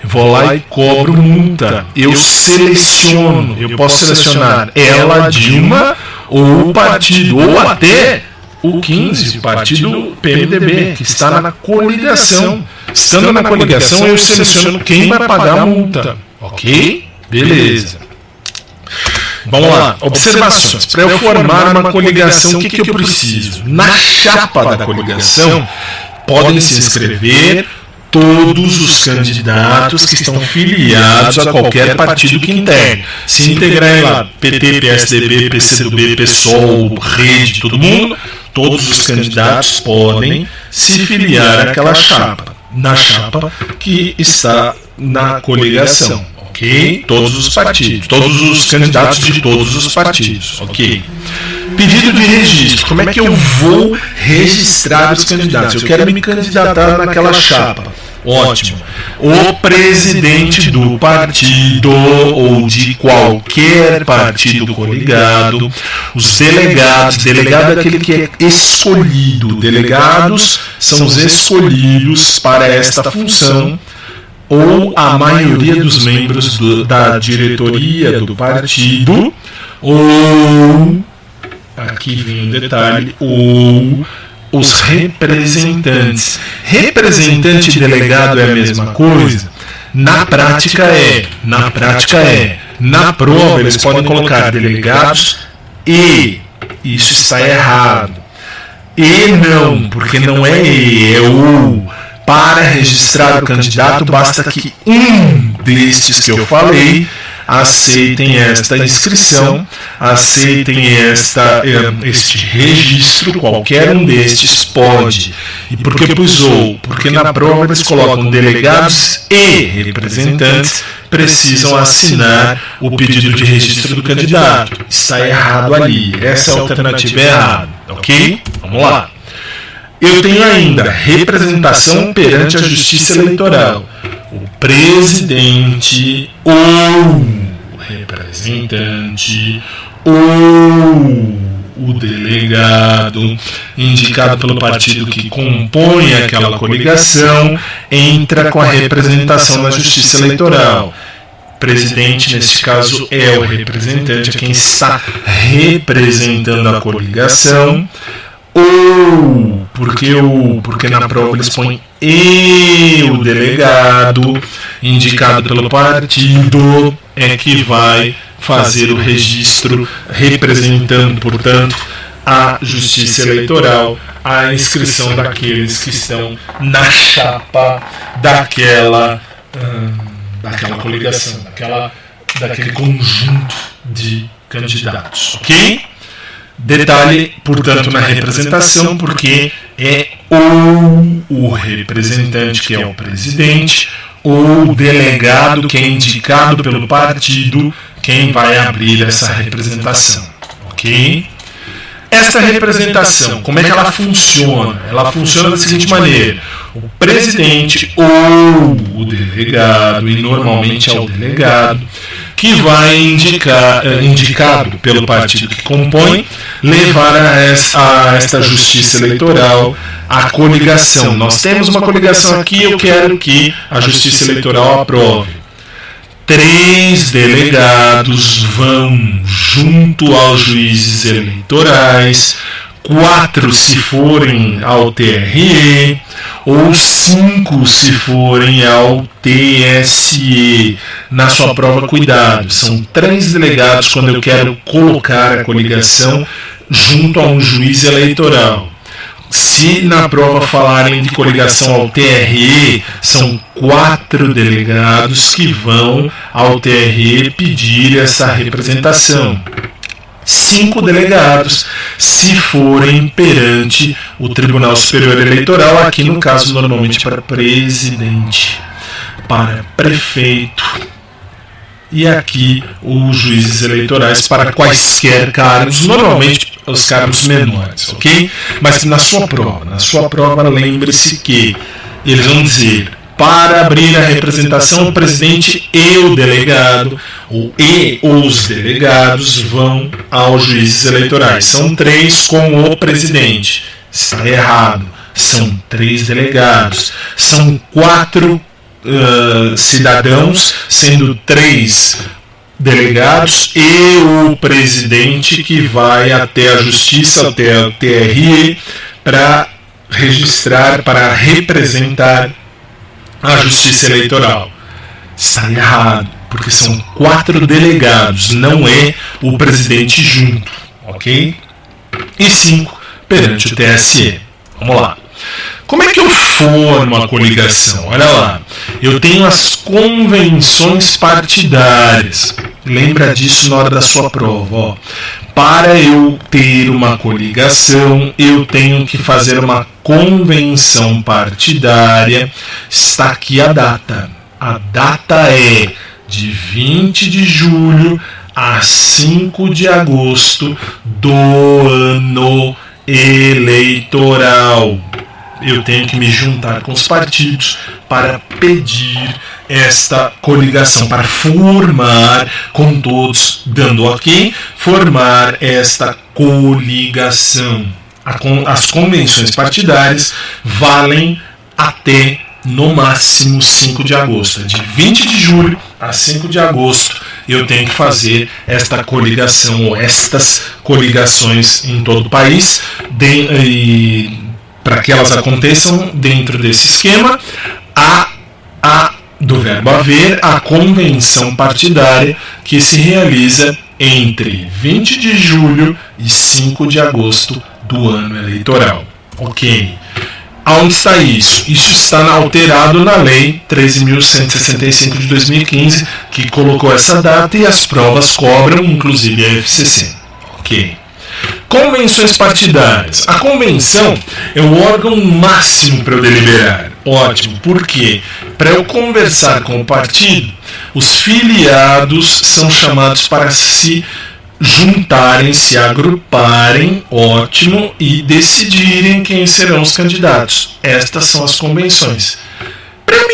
eu vou lá e cobro multa. Eu seleciono, eu posso selecionar ela, Dilma, ou o partido, ou até o 15, o partido PMDB, que está na coligação. Estando na coligação, eu seleciono quem vai pagar a multa. Ok? Beleza. Vamos lá. Observações. Para eu formar uma coligação, o que eu preciso? Na chapa da coligação, podem se inscrever todos os candidatos que estão filiados a qualquer partido que integre. Se integrarem lá PT, PSDB, PCdoB, PSOL, Rede, todo mundo, todos os candidatos podem se filiar àquela chapa, na chapa que está na coligação, ok? Todos os partidos, todos os candidatos de todos os partidos, ok? Pedido de registro. Como é que eu vou registrar os candidatos? Eu quero me candidatar naquela chapa. Ótimo. O presidente do partido ou de qualquer partido coligado, os delegados, delegado é aquele que é escolhido, delegados são os escolhidos para esta função, ou a maioria dos membros da diretoria do partido, ou, aqui vem o detalhe, ou os representantes. Representante e delegado é a mesma coisa? Na prática é. Na prova eles podem colocar delegados e. Isso está errado. E não, porque não é e, é o. Para registrar o candidato, basta que um destes que eu falei aceitem esta inscrição, aceitem este registro, qualquer um destes pode. E por que pus ou? Porque na prova eles colocam delegados e representantes precisam assinar o pedido de registro do candidato. Está errado ali, essa alternativa é errada, ok? Vamos lá. Eu tenho ainda representação perante a Justiça Eleitoral. O presidente ou o representante ou o delegado indicado pelo partido que compõe aquela coligação entra com a representação na Justiça Eleitoral. Presidente, neste caso, é o representante, é quem está representando a coligação. Ou porque na prova eles põem e o delegado indicado pelo partido é que vai fazer o registro representando, portanto, a Justiça Eleitoral, a inscrição daqueles que estão na chapa daquela coligação, daquele conjunto de candidatos, ok? Detalhe, portanto, na representação, porque é ou o representante, que é o presidente, ou o delegado, que é indicado pelo partido, quem vai abrir essa representação, ok? Esta representação, como é que ela funciona? Ela funciona da seguinte maneira: o presidente ou o delegado, e normalmente é o delegado, que vai indicado pelo partido que compõe, levar a esta justiça eleitoral a coligação. Nós temos uma coligação aqui, eu quero que a justiça eleitoral aprove. 3 delegados vão junto aos juízes eleitorais, 4 se forem ao TRE, ou 5 se forem ao TSE. Na sua prova, cuidado, são 3 delegados quando eu quero colocar a coligação junto a um juiz eleitoral. Se na prova falarem de coligação ao TRE, são 4 delegados que vão ao TRE pedir essa representação. 5 delegados se forem perante o Tribunal Superior Eleitoral, aqui no caso normalmente para presidente, para prefeito, e aqui os juízes eleitorais para quaisquer cargos, normalmente os cargos menores, ok? Mas na sua prova lembre-se que eles vão dizer: para abrir a representação, o presidente e o delegado, e os delegados vão aos juízes eleitorais. São 3 com o presidente. Está errado. São 3 delegados. São 4 cidadãos, sendo 3 delegados e o presidente que vai até a justiça, até o TRE, para registrar, para representar a justiça eleitoral. Está errado, porque são 4 delegados, não é o presidente junto, ok? E 5 perante o TSE. Vamos lá. Como é que eu formo a coligação? Olha lá, eu tenho as convenções partidárias. Lembra disso na hora da sua prova. Ó. Para eu ter uma coligação, eu tenho que fazer uma convenção partidária. Está aqui a data. A data é de 20 de julho a 5 de agosto do ano eleitoral. Eu tenho que me juntar com os partidos para pedir esta coligação, para formar com todos, dando ok, formar esta coligação. As convenções partidárias valem até, no máximo, 5 de agosto. De 20 de julho a 5 de agosto, eu tenho que fazer esta coligação, ou estas coligações em todo o país, para que elas aconteçam dentro desse esquema, do verbo haver, a convenção partidária que se realiza entre 20 de julho e 5 de agosto do ano eleitoral. Ok. Aonde está isso? Isso está alterado na Lei 13.165 de 2015, que colocou essa data e as provas cobram, inclusive a FCC. Ok. Convenções partidárias. A convenção é o órgão máximo para eu deliberar. Ótimo, por quê? Para eu conversar com o partido, os filiados são chamados para se juntarem, se agruparem, ótimo, e decidirem quem serão os candidatos. Estas são as convenções. Para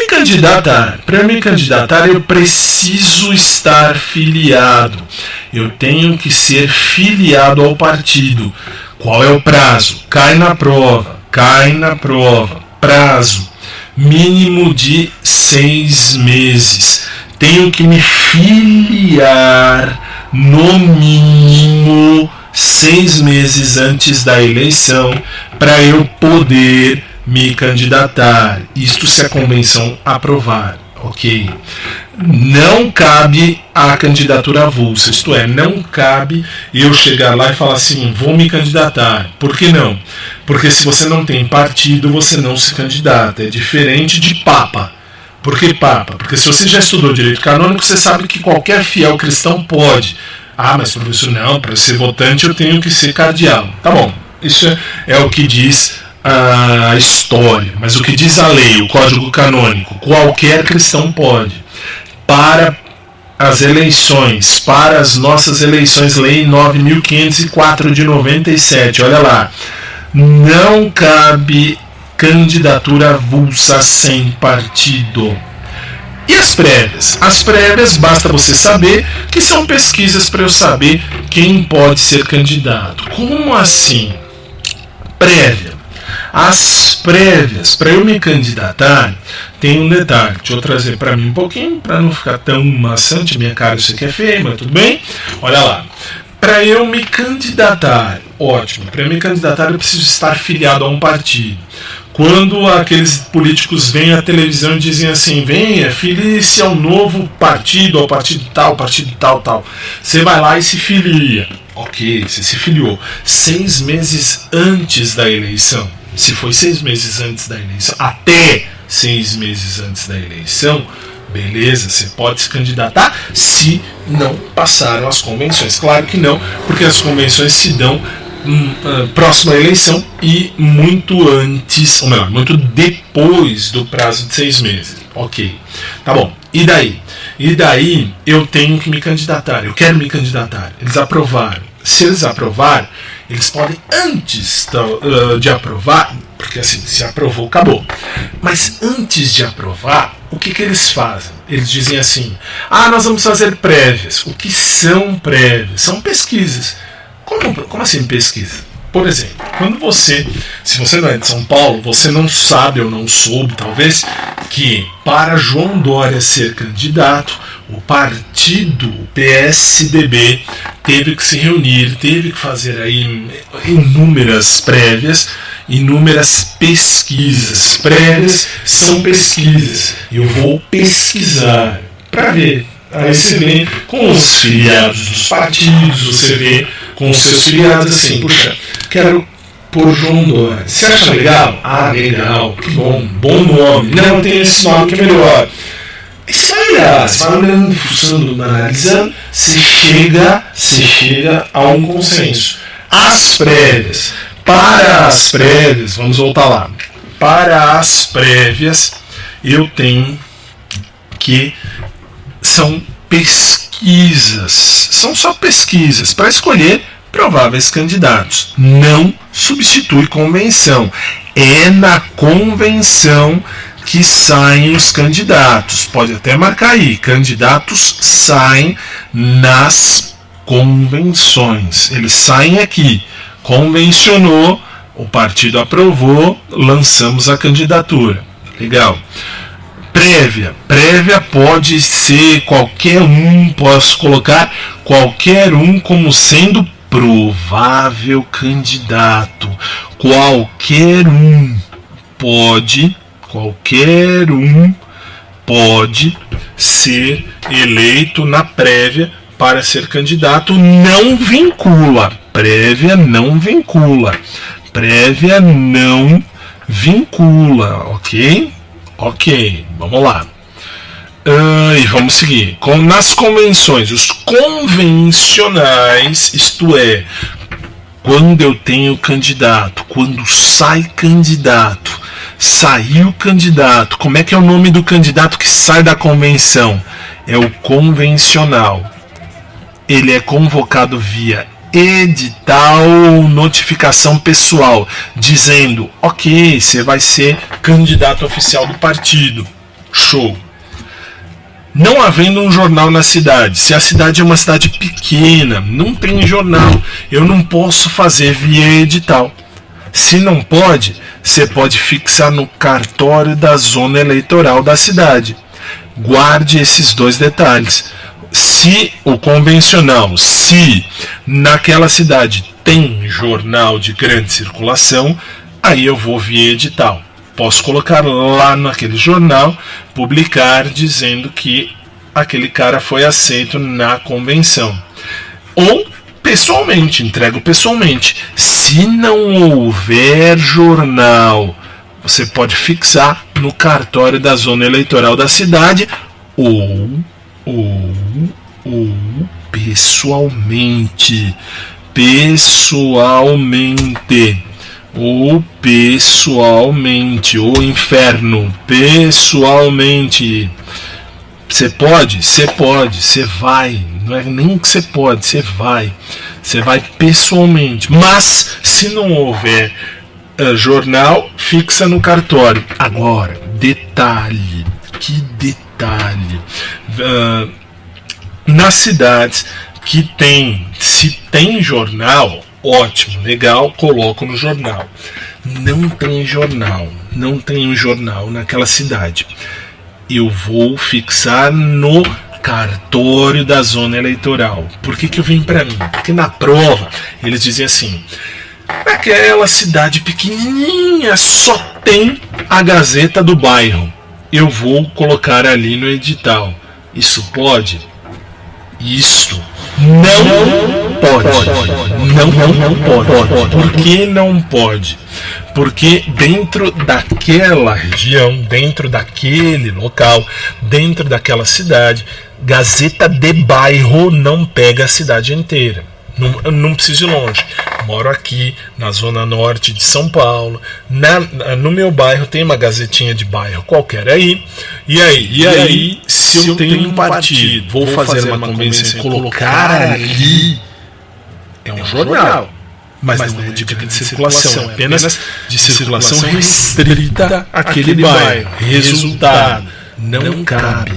me candidatar, eu preciso estar filiado. Eu tenho que ser filiado ao partido. Qual é o prazo? Cai na prova. Prazo mínimo de 6 meses. Tenho que me filiar no mínimo 6 meses antes da eleição para eu poder me candidatar. Isto se a convenção aprovar, ok? Não cabe a candidatura avulsa, isto é, não cabe eu chegar lá e falar assim, vou me candidatar. Por que não? Porque se você não tem partido, você não se candidata. É diferente de Papa. Por que Papa? Porque se você já estudou direito canônico, você sabe que qualquer fiel cristão pode. Ah, mas professor, não, para ser votante eu tenho que ser cardeal. Tá bom, isso é o que diz a história, mas o que diz a lei, o código canônico, qualquer cristão pode. Para as eleições, para as nossas eleições, lei 9.504 de 97, olha lá, não cabe candidatura avulsa sem partido. E as prévias? As prévias, basta você saber que são pesquisas para eu saber quem pode ser candidato. Como assim? Prévia. As prévias, para eu me candidatar, tem um detalhe. Deixa eu trazer para mim um pouquinho, para não ficar tão maçante. Minha cara, isso aqui é feio, mas tudo bem? Olha lá. Para eu me candidatar, ótimo. Para eu me candidatar, eu preciso estar filiado a um partido. Quando aqueles políticos vêm à televisão e dizem assim, venha, filie-se ao novo partido, ao partido tal, tal. Você vai lá e se filia. Ok, você se filiou 6 meses antes da eleição. Se foi 6 meses antes da eleição, até 6 meses antes da eleição, beleza, você pode se candidatar se não passaram as convenções. Claro que não, porque as convenções se dão próxima à eleição e muito antes, ou melhor, muito depois do prazo de 6 meses. Ok, tá bom. E daí? E daí eu tenho que me candidatar, eu quero me candidatar. Eles aprovaram. Se eles aprovarem, eles podem, antes de aprovar, porque assim, se aprovou, acabou. Mas antes de aprovar, o que eles fazem? Eles dizem assim, nós vamos fazer prévias. O que são prévias? São pesquisas. Como assim pesquisa? Por exemplo, quando se você não é de São Paulo, você não sabe ou não soube, talvez, que para João Dória ser candidato, o partido PSDB teve que se reunir, teve que fazer aí inúmeras prévias, inúmeras pesquisas. Prévias são pesquisas. Eu vou pesquisar para ver. Aí você vê com os filiados dos partidos, você vê com os seus filiados assim, puxa, quero por João Dória. Você acha legal? Legal, que bom nome. Não, tem esse nome que é melhor. Isso aí, você vai olhando, fuçando, analisando, você chega a um consenso. As prévias. Para as prévias, vamos voltar lá. Para as prévias, eu tenho que são pesquisas, são só pesquisas para escolher prováveis candidatos. Não substitui convenção. É na convenção que saem os candidatos. Pode até marcar aí, candidatos saem nas convenções. Eles saem aqui. Convencionou, o partido aprovou, lançamos a candidatura. Legal. Prévia pode ser qualquer um, posso colocar qualquer um como sendo provável candidato. Qualquer um pode ser eleito na prévia para ser candidato. Não vincula. Prévia não vincula. Ok? Ok, vamos lá. E vamos seguir. Nas convenções, os convencionais, isto é, quando eu tenho candidato, quando sai candidato, saiu candidato, como é que é o nome do candidato que sai da convenção? É o convencional. Ele é convocado via edital, notificação pessoal, dizendo, ok, você vai ser candidato oficial do partido. Show. Não havendo um jornal na cidade, se a cidade é uma cidade pequena, não tem jornal, eu não posso fazer via edital. Se não pode, você pode fixar no cartório da zona eleitoral da cidade. Guarde esses dois detalhes. Se o convencional, se naquela cidade tem jornal de grande circulação, aí eu vou via edital. Posso colocar lá naquele jornal, publicar dizendo que aquele cara foi aceito na convenção. Ou pessoalmente, entrego pessoalmente. Se não houver jornal, você pode fixar no cartório da zona eleitoral da cidade ou pessoalmente. O inferno, pessoalmente. Você pode, você vai. Não é nem que você pode, você vai pessoalmente. Mas se não houver jornal, fixa no cartório. Agora, detalhe, que detalhe. detalhe. Nas cidades que tem, se tem jornal, ótimo, legal, coloco no jornal. Não tem jornal, não tem um jornal naquela cidade. Eu vou fixar no cartório da zona eleitoral. Por que eu vim para mim? Porque na prova eles diziam assim: naquela cidade pequenininha só tem a Gazeta do bairro. Eu vou colocar ali no edital. Isso pode? Isso não pode. Não pode. Por que não pode? Porque dentro daquela região, dentro daquele local, dentro daquela cidade, Gazeta de bairro não pega a cidade inteira. Não preciso ir longe. Moro aqui na zona norte de São Paulo. No meu bairro tem uma gazetinha de bairro qualquer aí. E aí, se eu tenho um partido, vou fazer uma convenção e colocar ali, é um jornal. Mas não é de grande circulação, é apenas de circulação restrita àquele bairro. Resultado: não cabe,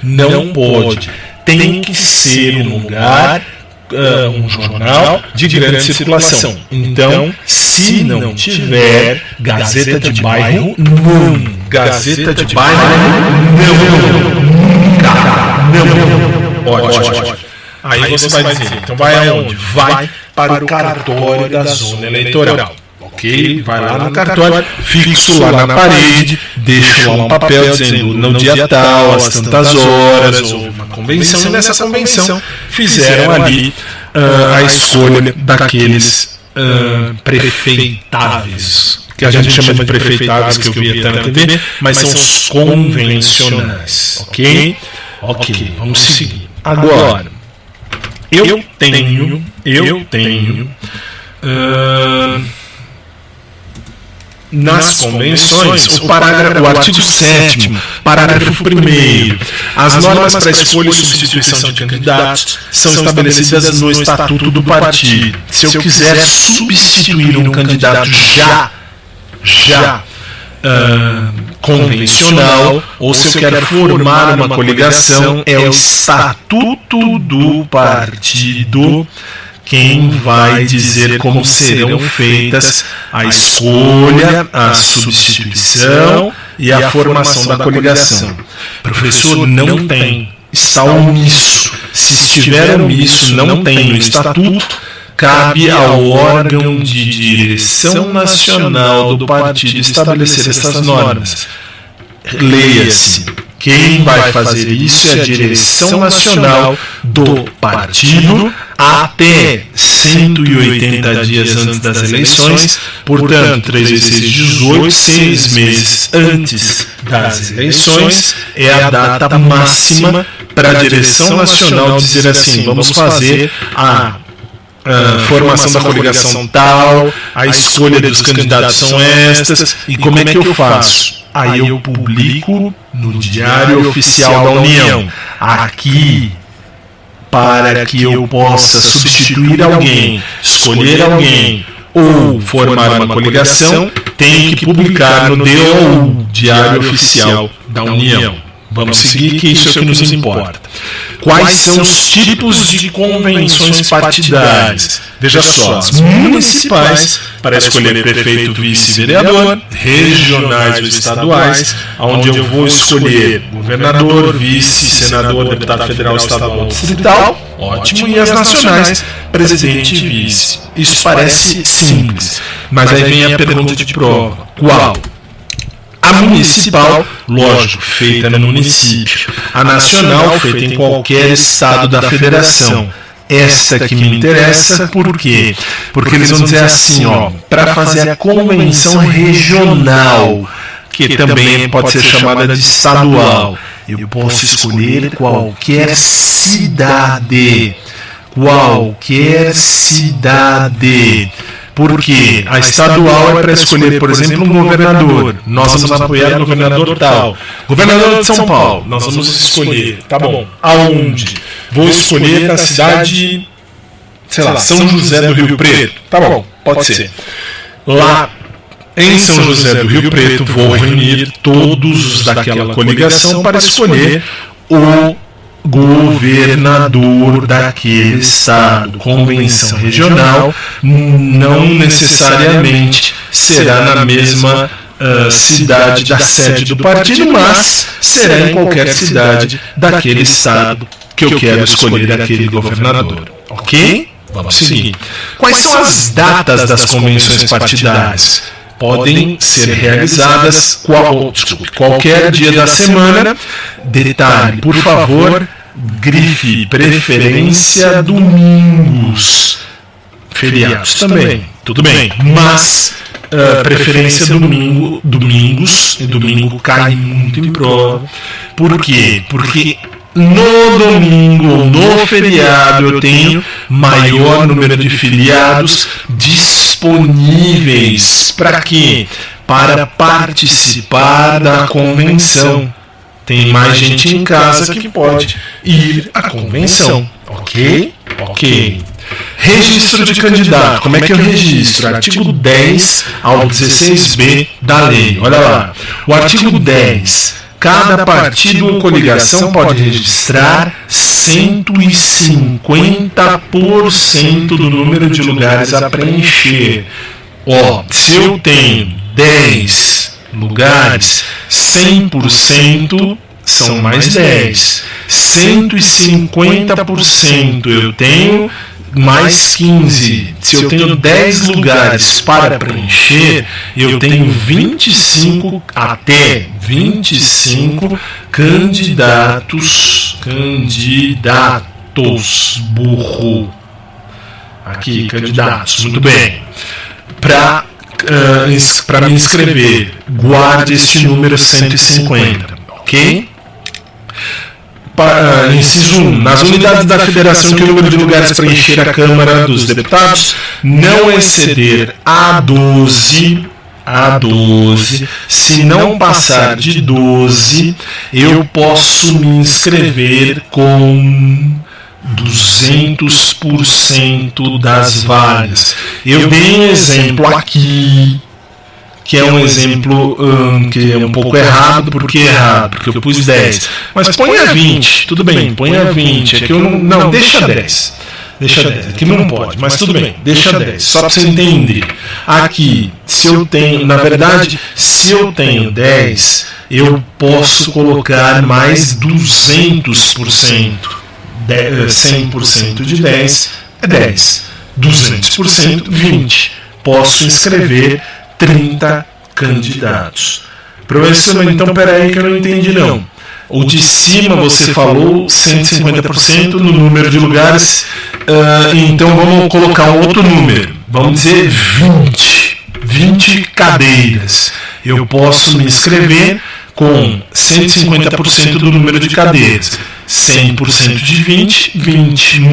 não pode. Tem que ser um lugar, um jornal de grande circulação. Então, se não tiver Gazeta de bairro, não. Gazeta de bairro, não. Ótimo. Aí você vai dizer, então vai aonde? Vai para o cartório da zona eleitoral. Ok? Vai lá no cartório, fixo lá na parede, deixo lá um papel dizendo no dia tal, às tantas horas, houve uma convenção, e nessa convenção fizeram ali a escolha daqueles prefeitáveis, que a gente chama de prefeitáveis, que eu vi até na TV, mas são os convencionais. Ok, vamos seguir. Agora, eu tenho nas convenções o artigo 7º, parágrafo 1º, as normas para escolha e substituição de candidatos são estabelecidas no estatuto do partido. Se eu quiser substituir um candidato já convencional, ou se eu quero formar uma coligação, é o estatuto do partido quem vai dizer como serão feitas a escolha, a substituição e a formação da coligação. Professor, não tem, está omisso. Se estiver omisso, não tem no estatuto, cabe ao órgão de direção nacional do partido estabelecer essas normas. Leia-se. Quem vai fazer isso é a direção nacional do partido até 180 dias antes das eleições, portanto, 3 vezes 6, 18, 6 meses antes das eleições é a data máxima para a direção nacional dizer assim: vamos fazer a formação da coligação tal, a escolha dos candidatos são estas, e como é que eu faço? Aí eu publico no Diário Oficial da União, aqui, para que eu possa substituir alguém, escolher alguém ou formar uma coligação, tenho que publicar no DOU, Diário Oficial da União. Vamos seguir, que isso é o que nos importa. Quais são os tipos de convenções partidárias? Veja só, as municipais, para escolher prefeito, vice-vereador, regionais ou estaduais, onde eu vou escolher governador, vice, senador, deputado federal, estadual, distrital, ótimo, e as nacionais, presidente e vice. Isso parece simples, mas aí vem a pergunta de prova. Qual? A municipal, lógico, feita no município. A nacional, feita em qualquer estado da federação. Esta que me interessa, por quê? Porque eles vão dizer assim, para fazer a convenção regional, que também pode ser chamada de estadual, eu posso escolher qualquer cidade. Porque a estadual é para escolher, por exemplo, um governador. Nós vamos apoiar o governador tal. Governador de São Paulo, nós vamos escolher. Tá bom. Aonde? Vou escolher a cidade, sei lá, São José do Rio Preto. Tá bom, pode ser. Lá em São José do Rio Preto, vou reunir todos os daquela coligação para escolher o governador daquele estado. Convenção regional não necessariamente será na mesma cidade da sede do partido, mas será em qualquer cidade daquele estado que eu quero escolher aquele governador. Ok? Vamos seguir. Quais são as datas das convenções partidárias? Podem ser realizadas qualquer dia da semana. Detalhe, por favor, grife preferência domingos. Feriados também, tudo bem, mas preferência domingos, e domingo cai muito em prova. Por quê? Porque no domingo ou no feriado eu tenho maior número de filiados disponíveis. Para quê? Para participar da convenção. Tem mais gente em casa que pode ir à convenção. Ok? Ok. Registro de candidato. Como é que eu registro? Artigo 10 ao 16b da lei. Olha lá. O artigo 10. Cada partido ou coligação pode registrar 150% do número de lugares a preencher. Se eu tenho 10 lugares, 100% são mais 10. 150% eu tenho mais 15. Se eu tenho 10 lugares para preencher, eu tenho 25 candidatos, burro. Aqui, candidatos, muito bem. Para me inscrever, guarde este número 150, ok? Inciso 1. Nas unidades da federação que o número de lugares para encher a Câmara dos Deputados não exceder a 12, se não passar de 12, eu posso me inscrever com 200% das vagas. Eu dei um exemplo aqui, que é um exemplo que é um pouco errado. Por que errado? Porque eu pus 10. Mas ponha 20, tudo bem, ponha 20. Aqui eu não, deixa 10. Deixa 10, aqui não pode, mas tudo bem, deixa 10. Só para você entender. Aqui, se eu tenho 10, eu posso colocar mais 200%. 100% de 10 é 10. 200%, 20. Posso inscrever 30 candidatos. Professor, então peraí que eu não entendi não. O de cima você falou 150% no número de lugares, então vamos colocar um outro número. Vamos dizer 20 cadeiras. Eu posso me inscrever com 150% do número de cadeiras. 100% de 20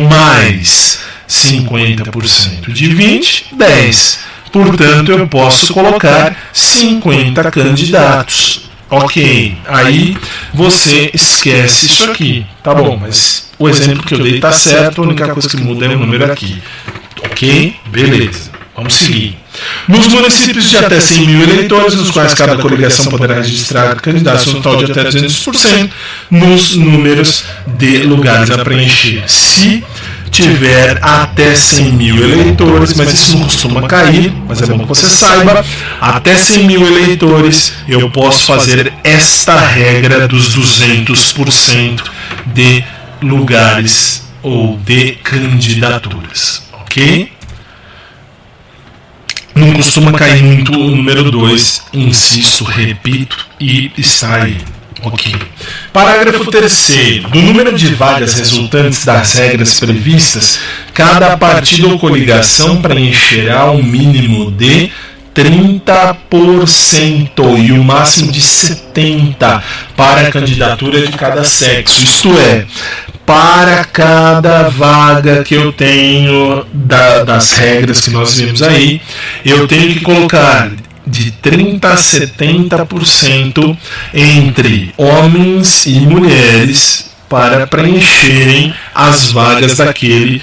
mais 50% de 20, 10. Portanto, eu posso colocar 50 candidatos. Ok, aí você esquece isso aqui. Tá bom, mas o exemplo que eu dei está certo, a única coisa que muda é o número aqui. Ok? Beleza. Vamos seguir. Nos municípios de até 100 mil eleitores, nos quais cada coligação poderá registrar candidatos no total de até 200%, nos números de lugares a preencher. Se tiver até 100 mil eleitores, mas isso não costuma cair, mas é bom que você saiba, até 100 mil eleitores eu posso fazer esta regra dos 200% de lugares ou de candidaturas, ok? Não costuma cair muito o número 2, insisto, repito, e está aí. Ok. Parágrafo 3º. Do número de vagas resultantes das regras previstas, cada partido ou coligação preencherá um mínimo de 30% e o máximo de 70% para a candidatura de cada sexo. Isto é, para cada vaga que eu tenho das regras que nós vimos aí, eu tenho que colocar de 30% a 70% entre homens e mulheres para preencherem as vagas daquele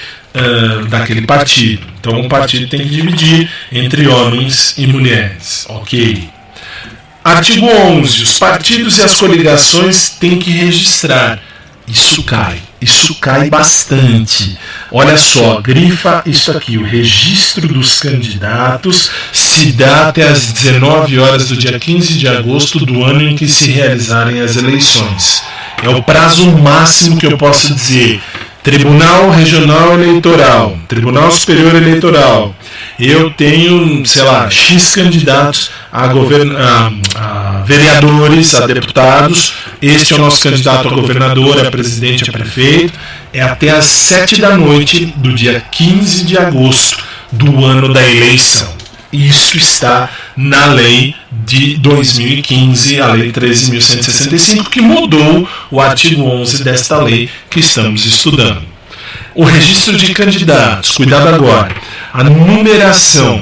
daquele partido. Então o partido tem que dividir entre homens e mulheres. Ok. Artigo 11. Os partidos e as coligações têm que registrar. Isso cai bastante. Olha só, grifa isso aqui: o registro dos candidatos se dá até às 19 horas do dia 15 de agosto do ano em que se realizarem as eleições. É o prazo máximo que eu posso dizer. Tribunal Regional Eleitoral, Tribunal Superior Eleitoral, eu tenho, sei lá, X candidatos a vereadores, a deputados, este é o nosso candidato a governador, a presidente, a prefeito, é até às 7 da noite do dia 15 de agosto do ano da eleição. Isso está na lei de 2015, a lei 13.165, que mudou o artigo 11 desta lei que estamos estudando. O registro de candidatos, cuidado agora, a numeração,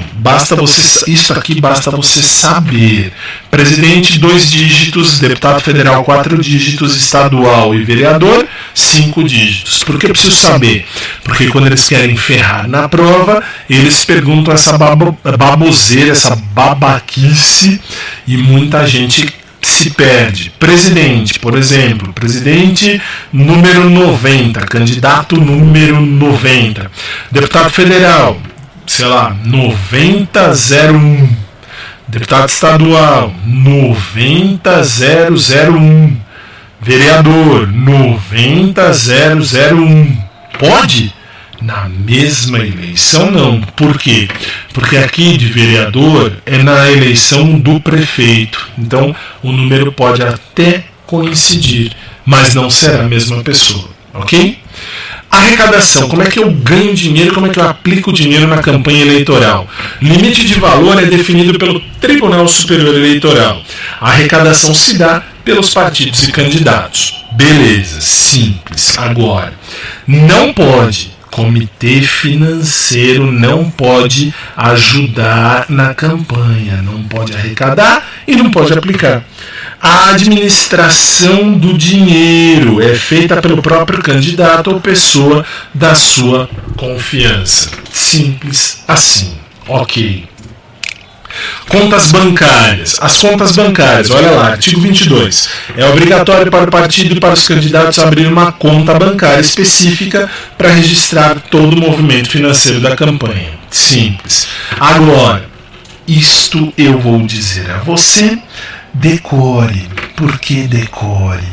isso aqui basta você saber. Presidente 2 dígitos, deputado federal 4 dígitos, estadual e vereador 5 dígitos. Por que eu preciso saber? Porque quando eles querem ferrar na prova, eles perguntam essa baboseira, essa babaquice, e muita gente se perde. Presidente, por exemplo, presidente número 90, candidato número 90. Deputado federal, sei lá, 9001. Deputado estadual, 90001. Vereador, 90001. Pode? Na mesma eleição não. Por quê? Porque aqui de vereador é na eleição do prefeito. Então o número pode até coincidir, mas não será a mesma pessoa. Ok? Arrecadação. Como é que eu ganho dinheiro? Como é que eu aplico dinheiro na campanha eleitoral? Limite de valor é definido pelo Tribunal Superior Eleitoral. A arrecadação se dá pelos partidos e candidatos. Beleza, simples. Agora, não pode. Comitê financeiro não pode ajudar na campanha, não pode arrecadar e não pode aplicar. A administração do dinheiro é feita pelo próprio candidato ou pessoa da sua confiança. Simples assim. Ok. Contas bancárias. As contas bancárias, olha lá, artigo 22. É obrigatório para o partido e para os candidatos abrir uma conta bancária específica para registrar todo o movimento financeiro da campanha. Simples. Agora, isto eu vou dizer a você, decore. Por que decore?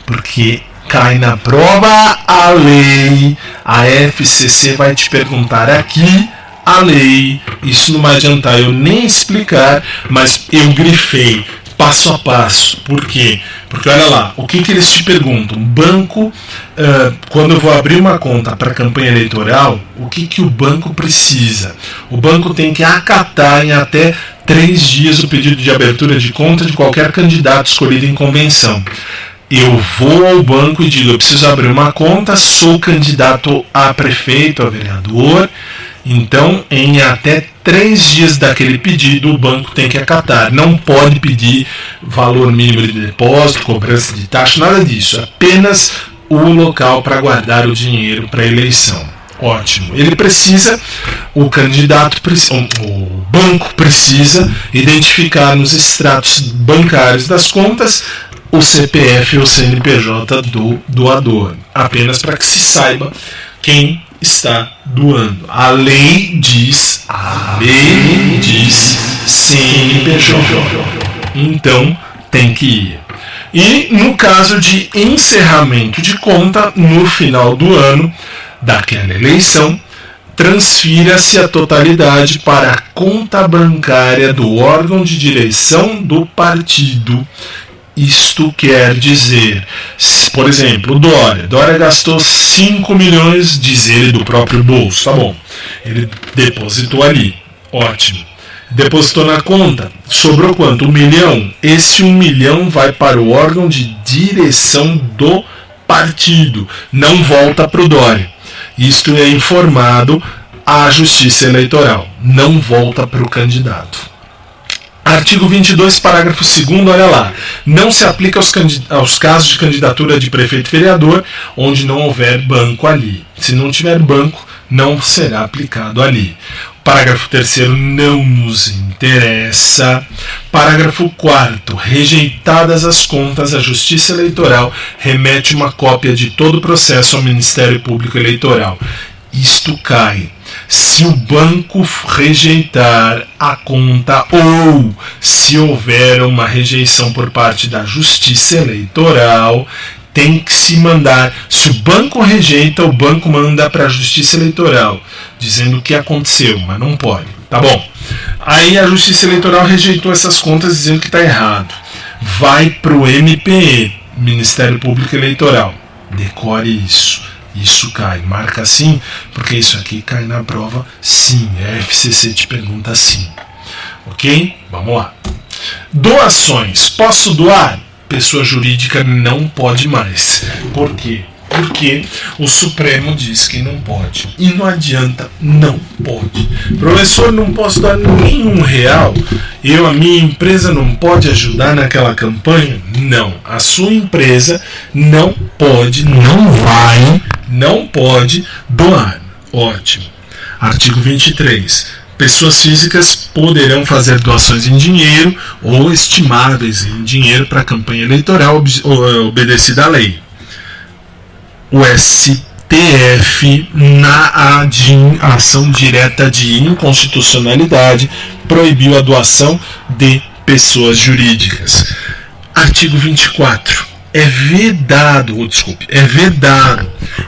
Porque cai na prova a lei, a FCC vai te perguntar aqui a lei, isso não vai adiantar eu nem explicar, mas eu grifei passo a passo. Por quê? Porque olha lá, o que eles te perguntam? Banco, quando eu vou abrir uma conta para campanha eleitoral, o que o banco precisa? O banco tem que acatar em até 3 dias o pedido de abertura de conta de qualquer candidato escolhido em convenção. Eu vou ao banco e digo, eu preciso abrir uma conta, sou candidato a prefeito, a vereador. Então, em até 3 dias daquele pedido, o banco tem que acatar. Não pode pedir valor mínimo de depósito, cobrança de taxa, nada disso. Apenas o local para guardar o dinheiro para a eleição. Ótimo. Ele precisa, o banco precisa identificar nos extratos bancários das contas o CPF ou CNPJ do doador. Apenas para que se saiba quem está doando. A lei diz CNPJ. Então tem que ir. E no caso de encerramento de conta, no final do ano daquela eleição, transfira-se a totalidade para a conta bancária do órgão de direção do partido. Isto quer dizer, por exemplo, o Dória gastou 5 milhões, diz ele, do próprio bolso. Tá bom, ele depositou ali, ótimo. Depositou na conta, sobrou quanto? 1 milhão? Esse 1 milhão vai para o órgão de direção do partido, não volta para o Dória. Isto é informado à Justiça Eleitoral, não volta para o candidato. Artigo 22, parágrafo 2º, olha lá. Não se aplica aos casos de candidatura de prefeito e vereador onde não houver banco ali. Se não tiver banco, não será aplicado ali. Parágrafo 3º, não nos interessa. Parágrafo 4º, rejeitadas as contas, a Justiça Eleitoral remete uma cópia de todo o processo ao Ministério Público Eleitoral. Isto cai. Se o banco rejeitar a conta ou se houver uma rejeição por parte da Justiça Eleitoral, tem que se mandar. Se o banco rejeita, o banco manda para a Justiça Eleitoral, dizendo o que aconteceu, mas não pode. Tá bom. Aí a Justiça Eleitoral rejeitou essas contas dizendo que está errado. Vai para o MPE, Ministério Público Eleitoral. Decore isso. Isso cai. Marca assim, porque isso aqui cai na prova sim. A FCC te pergunta sim. Ok? Vamos lá. Doações. Posso doar? Pessoa jurídica não pode mais. Por quê? Porque o Supremo diz que não pode. E não adianta, não pode. Professor, não posso dar nenhum real? A minha empresa não pode ajudar naquela campanha? Não. A sua empresa não pode, não pode doar. Ótimo. Artigo 23. Pessoas físicas poderão fazer doações em dinheiro ou estimáveis em dinheiro para a campanha eleitoral obedecida à lei. O STF, na ação direta de inconstitucionalidade, proibiu a doação de pessoas jurídicas. Artigo 24. É vedado,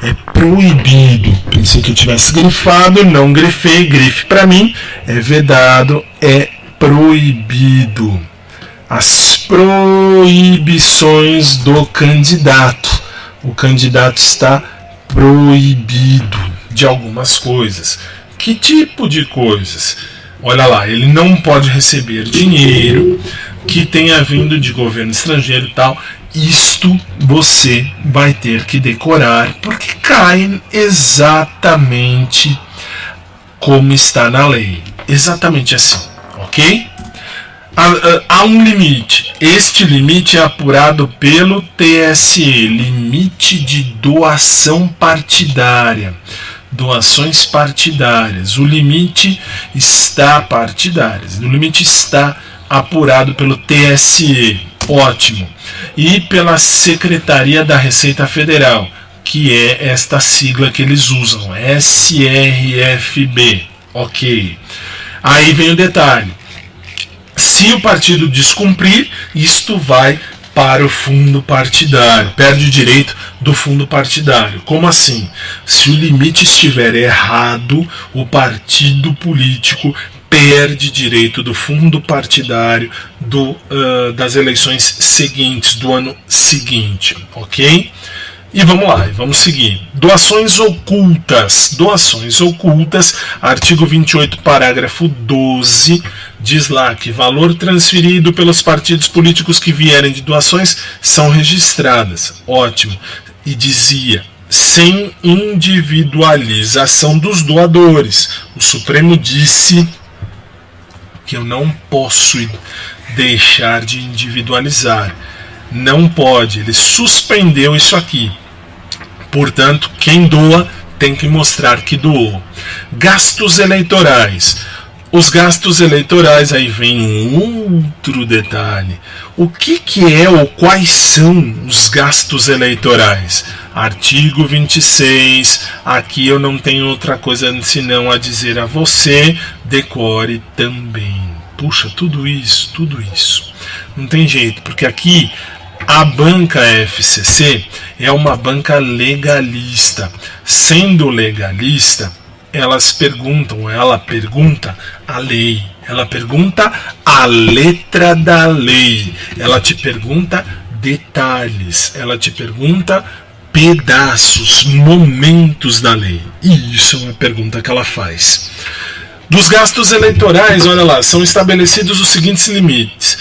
é proibido. Pensei que eu tivesse grifado, não grifei, grife para mim. É vedado, é proibido. As proibições do candidato. O candidato está proibido de algumas coisas. Que tipo de coisas? Olha lá, ele não pode receber dinheiro que tenha vindo de governo estrangeiro e tal. Isto você vai ter que decorar, porque cai exatamente como está na lei. Exatamente assim, ok? Há um limite. Este limite é apurado pelo TSE, limite de doação partidária. Doações partidárias. O limite está apurado pelo TSE. Ótimo. E pela Secretaria da Receita Federal, que é esta sigla que eles usam, SRFB. Ok. Aí vem o detalhe. Se o partido descumprir, isto vai para o fundo partidário, perde o direito do fundo partidário. Como assim? Se o limite estiver errado, o partido político perde direito do fundo partidário das eleições seguintes, do ano seguinte, ok? E vamos lá, vamos seguir. Doações ocultas. Artigo 28, parágrafo 12, diz lá que valor transferido pelos partidos políticos que vierem de doações são registradas. Ótimo. E dizia, sem individualização dos doadores. O Supremo disse que eu não posso deixar de individualizar. Não pode, ele suspendeu isso aqui. Portanto, quem doa tem que mostrar que doou. Gastos eleitorais. Os gastos eleitorais, aí vem um outro detalhe. O que é ou quais são os gastos eleitorais? Artigo 26. Aqui eu não tenho outra coisa senão a dizer a você, decore também. Puxa, tudo isso. Não tem jeito, porque aqui a banca FCC é uma banca legalista. Sendo legalista, ela pergunta a lei, ela pergunta a letra da lei, ela te pergunta detalhes, ela te pergunta pedaços, momentos da lei. E isso é uma pergunta que ela faz. Dos gastos eleitorais, olha lá, são estabelecidos os seguintes limites.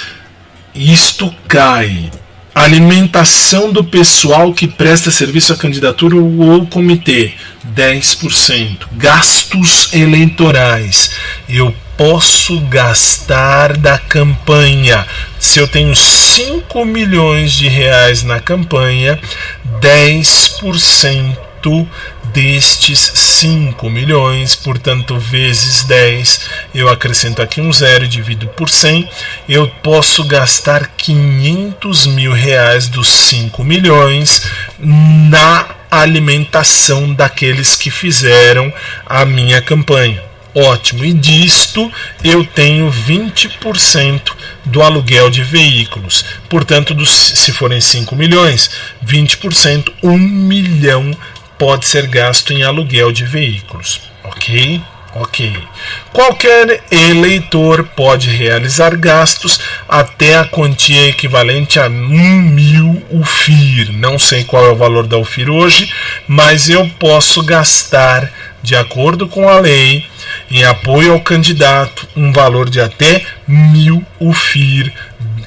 Isto cai. Alimentação do pessoal que presta serviço à candidatura ou comitê, 10%. Gastos eleitorais. Eu posso gastar da campanha. Se eu tenho 5 milhões de reais na campanha, 10% destes 5 milhões, portanto, vezes 10, eu acrescento aqui um zero e divido por 100, eu posso gastar 500 mil reais dos 5 milhões na alimentação daqueles que fizeram a minha campanha. Ótimo, e disto eu tenho 20% do aluguel de veículos. Portanto, se forem 5 milhões, 20%, 1 milhão pode ser gasto em aluguel de veículos. Ok? Ok. Qualquer eleitor pode realizar gastos até a quantia equivalente a 1.000 UFIR. Não sei qual é o valor da UFIR hoje, mas eu posso gastar, de acordo com a lei, em apoio ao candidato, um valor de até 1.000 UFIR,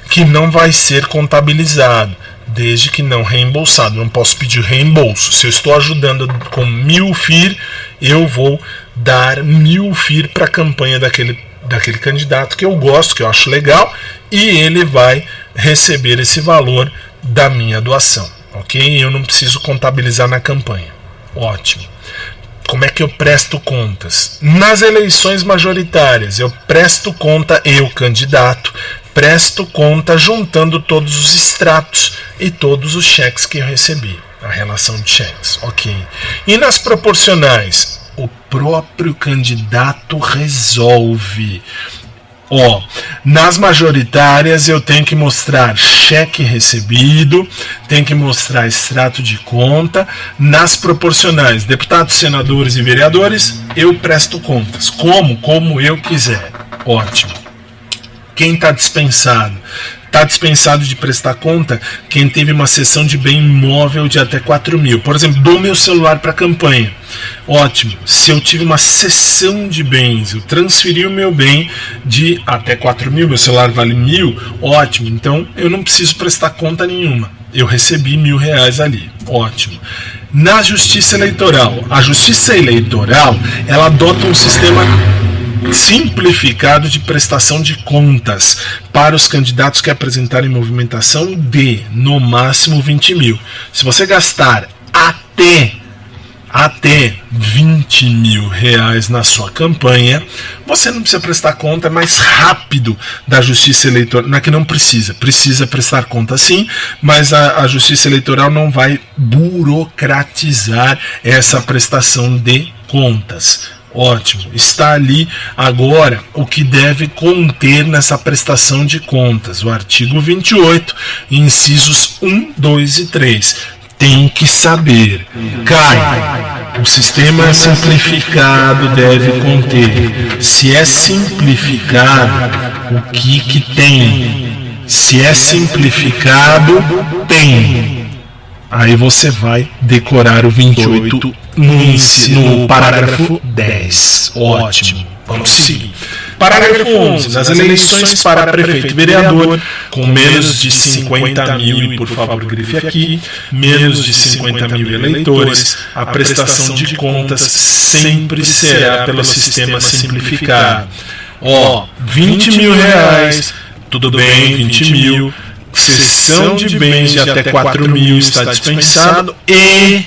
que não vai ser contabilizado, desde que não reembolsado. Não posso pedir reembolso. Se eu estou ajudando com 1.000 UFIR, eu vou dar 1.000 UFIR para a campanha daquele candidato que eu gosto, que eu acho legal, e ele vai receber esse valor da minha doação. Ok? Eu não preciso contabilizar na campanha. Ótimo. Como é que eu presto contas? Nas eleições majoritárias, eu presto conta, eu, candidato, presto conta juntando todos os extratos e todos os cheques que eu recebi. A relação de cheques, ok. E nas proporcionais, o próprio candidato resolve. Nas majoritárias eu tenho que mostrar cheque recebido, tenho que mostrar extrato de conta. Nas proporcionais, deputados, senadores e vereadores, eu presto contas, como eu quiser. Ótimo. Quem está dispensado? Está dispensado de prestar conta quem teve uma cessão de bem imóvel de até 4 mil. Por exemplo, dou meu celular para a campanha. Ótimo. Se eu tive uma cessão de bens, eu transferi o meu bem de até 4 mil, meu celular vale 1.000, ótimo. Então eu não preciso prestar conta nenhuma. Eu recebi 1.000 reais ali. Ótimo. Na Justiça Eleitoral, a Justiça Eleitoral, ela adota um sistema simplificado de prestação de contas para os candidatos que apresentarem movimentação de, no máximo, 20 mil. Se você gastar até 20 mil reais na sua campanha, você não precisa prestar conta, é mais rápido da Justiça Eleitoral. Não é que não precisa prestar conta sim, mas a Justiça Eleitoral não vai burocratizar essa prestação de contas. Ótimo, está ali agora o que deve conter nessa prestação de contas. O artigo 28, incisos 1, 2 e 3. Tem que saber. O sistema simplificado deve conter. Se é simplificado, o que tem? Se é simplificado, tem. Aí você vai decorar o 28 no parágrafo 10. Ótimo. Vamos seguir. Parágrafo 11. Nas eleições para prefeito e vereador, com menos de 50 mil, e por favor grife aqui, menos de 50 mil eleitores, a prestação de contas sempre será pelo sistema simplificado. 20 mil reais, tudo bem, 20 mil. Cessão de bens de até 4 mil está dispensado e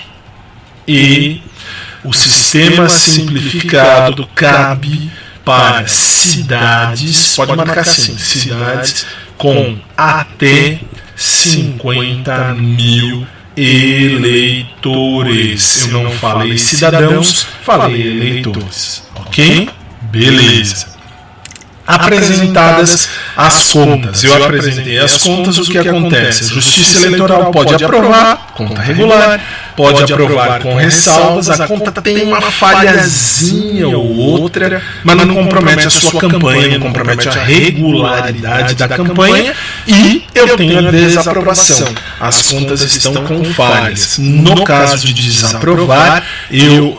o sistema simplificado cabe para cidades, pode marcar assim, cidades com até 50 mil eleitores. Eu não falei cidadãos, falei eleitores, ok? Beleza. Apresentadas as contas. Eu apresentei as contas, o que acontece? A Justiça Eleitoral pode aprovar, conta regular, pode aprovar com ressalvas, a conta tem uma falhazinha ou outra, mas não compromete a sua campanha, não compromete a regularidade da campanha, e eu tenho a desaprovação. As contas estão com falhas. No caso de desaprovar, eu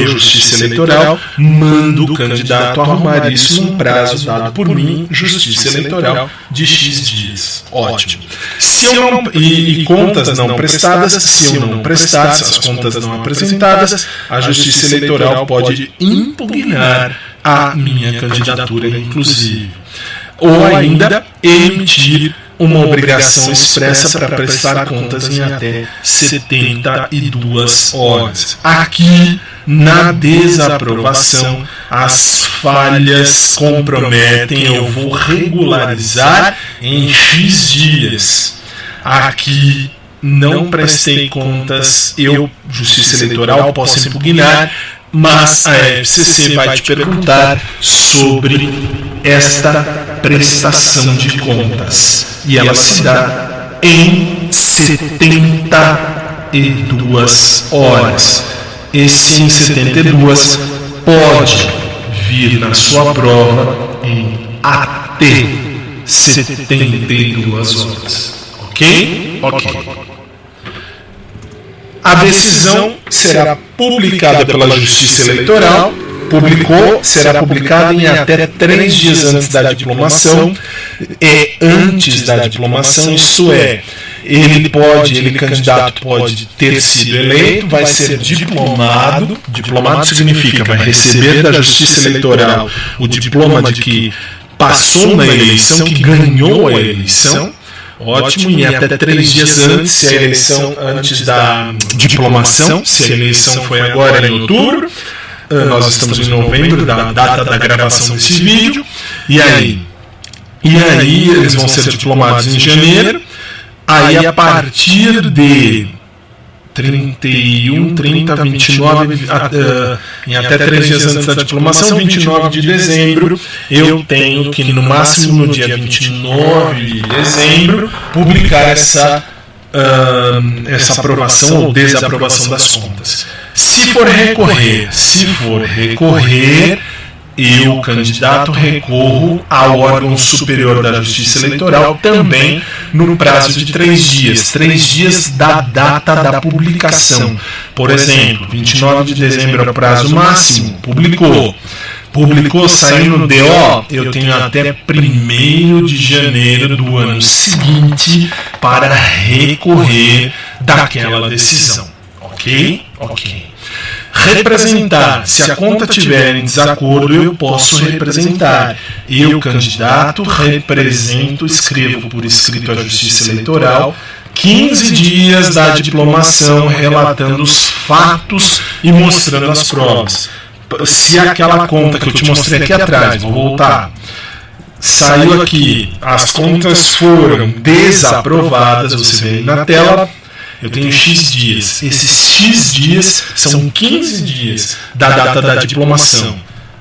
Justiça Eleitoral, mando o candidato arrumar isso num prazo dado por mim, Justiça Eleitoral, de X dias. Ótimo. Se eu não, e contas não prestadas, se eu não prestar, se as contas não apresentadas, a Justiça Eleitoral pode impugnar a minha candidatura, inclusive. Ou ainda emitir uma obrigação expressa para prestar contas em até 72 horas. Aqui, na desaprovação, as falhas comprometem, eu vou regularizar em X dias. Aqui, não prestei contas, eu, Justiça Eleitoral, posso impugnar, mas a FCC vai te perguntar sobre esta prestação de contas. E ela se dá em 72 horas. Esse em 72 pode vir na sua prova em até 72 horas. Ok? Ok. A decisão será publicada pela Justiça Eleitoral, será publicada em até 3 dias antes da diplomação, e antes da diplomação, isto é, candidato pode ter sido eleito, vai ser diplomado significa, vai receber da Justiça Eleitoral o diploma de que passou na eleição, que ganhou a eleição. Ótimo, e até 3 dias antes, se a eleição antes da diplomação, se a eleição foi agora em outubro, nós estamos em novembro, da data da gravação desse vídeo, e aí eles vão ser diplomados em janeiro, aí a partir de 31, 30, 29, em até 3 dias antes da diplomação, 29 de dezembro, eu tenho que, no máximo no dia 29 de dezembro, publicar essa aprovação ou desaprovação das contas. Se for recorrer, eu, candidato, recorro ao órgão superior da Justiça Eleitoral também no prazo de 3 dias. 3 dias da data da publicação. Por exemplo, 29 de dezembro é o prazo máximo, publicou, saiu no DO, eu tenho até 1º de janeiro do ano seguinte para recorrer daquela decisão. Ok? Ok. Representar, se a conta tiver em desacordo, eu posso representar. Eu, candidato, represento, escrevo por escrito à Justiça Eleitoral 15 dias da diplomação, relatando os fatos e mostrando as provas. Se aquela conta que eu te mostrei aqui atrás, vou voltar, saiu aqui, as contas foram desaprovadas, você vê aí na tela, eu tenho X dias. Esses X dias são 15 dias da data da diplomação.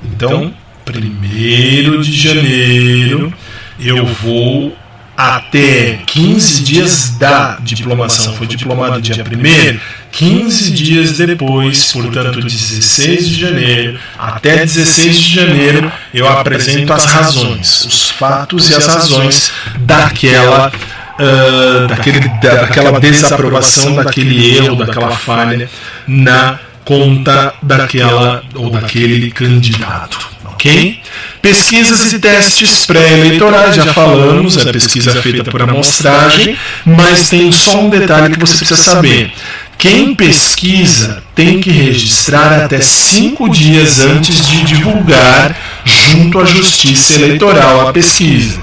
Então, 1º de janeiro, eu vou até 15 dias da diplomação. Foi diplomado dia 1º, 15 dias depois, portanto, 16 de janeiro, até 16 de janeiro, eu apresento as razões, os fatos e as razões daquela desaprovação, daquele erro, daquela falha na conta daquele candidato, ok? Pesquisas e testes pré-eleitorais, já falamos, a pesquisa é feita por amostragem, mas tem só um detalhe que você precisa saber. Quem pesquisa tem que registrar até 5 dias antes de divulgar junto à Justiça Eleitoral a pesquisa.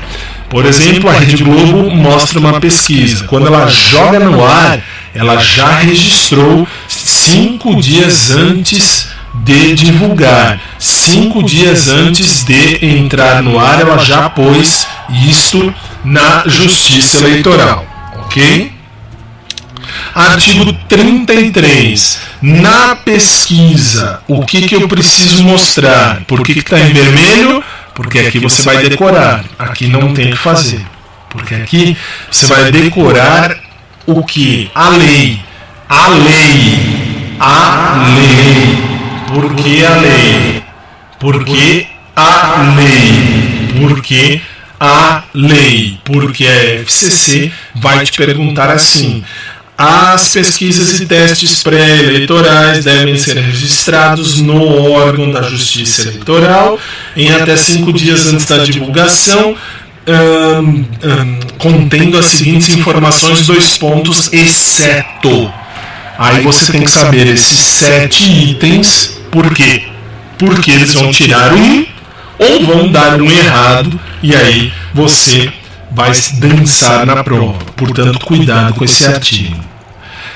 Por exemplo, a Rede Globo mostra uma pesquisa. Quando ela joga no ar, ela já registrou 5 dias antes de divulgar. 5 dias antes de entrar no ar, ela já pôs isso na Justiça Eleitoral. Ok? Artigo 33. Na pesquisa, o que eu preciso mostrar? Por que está em vermelho? Porque aqui você vai decorar, aqui não tem o que fazer. Porque aqui você vai decorar o que? A lei. Por que a lei? Porque a lei? Porque a FCC vai te perguntar assim: as pesquisas e testes pré-eleitorais devem ser registrados no órgão da Justiça Eleitoral em até 5 dias antes da divulgação, contendo as seguintes informações, 2 pontos, exceto. Aí você tem que saber esses 7 itens, por quê? Porque eles vão tirar um ou vão dar um errado, e aí você vai dançar na prova. Portanto, cuidado com esse artigo.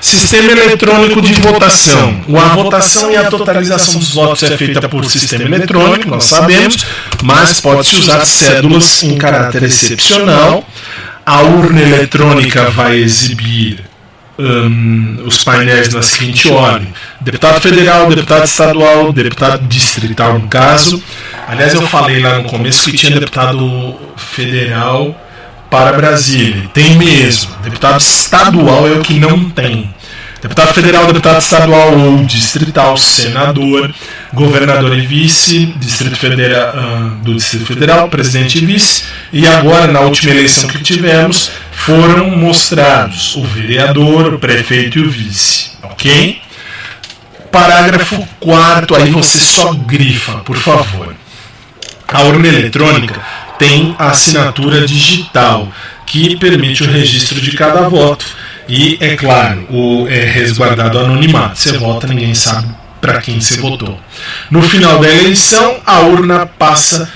Sistema eletrônico de votação. A votação e a totalização dos votos é feita por sistema eletrônico, nós sabemos, mas pode-se usar cédulas em caráter excepcional. A urna eletrônica vai exibir os painéis na seguinte ordem: deputado federal, deputado estadual, deputado distrital no caso. Aliás, eu falei lá no começo que tinha deputado federal para Brasília. Tem mesmo. Deputado estadual é o que não tem. Deputado federal, deputado estadual ou distrital, senador, governador e vice, do Distrito Federal, presidente e vice. E agora, na última eleição que tivemos, foram mostrados o vereador, o prefeito e o vice. Ok? Parágrafo 4º, aí você só grifa, por favor. A urna eletrônica tem a assinatura digital, que permite o registro de cada voto. E, é claro, é resguardado o anonimato. Você vota, ninguém sabe para quem você votou. No final da eleição, a urna passa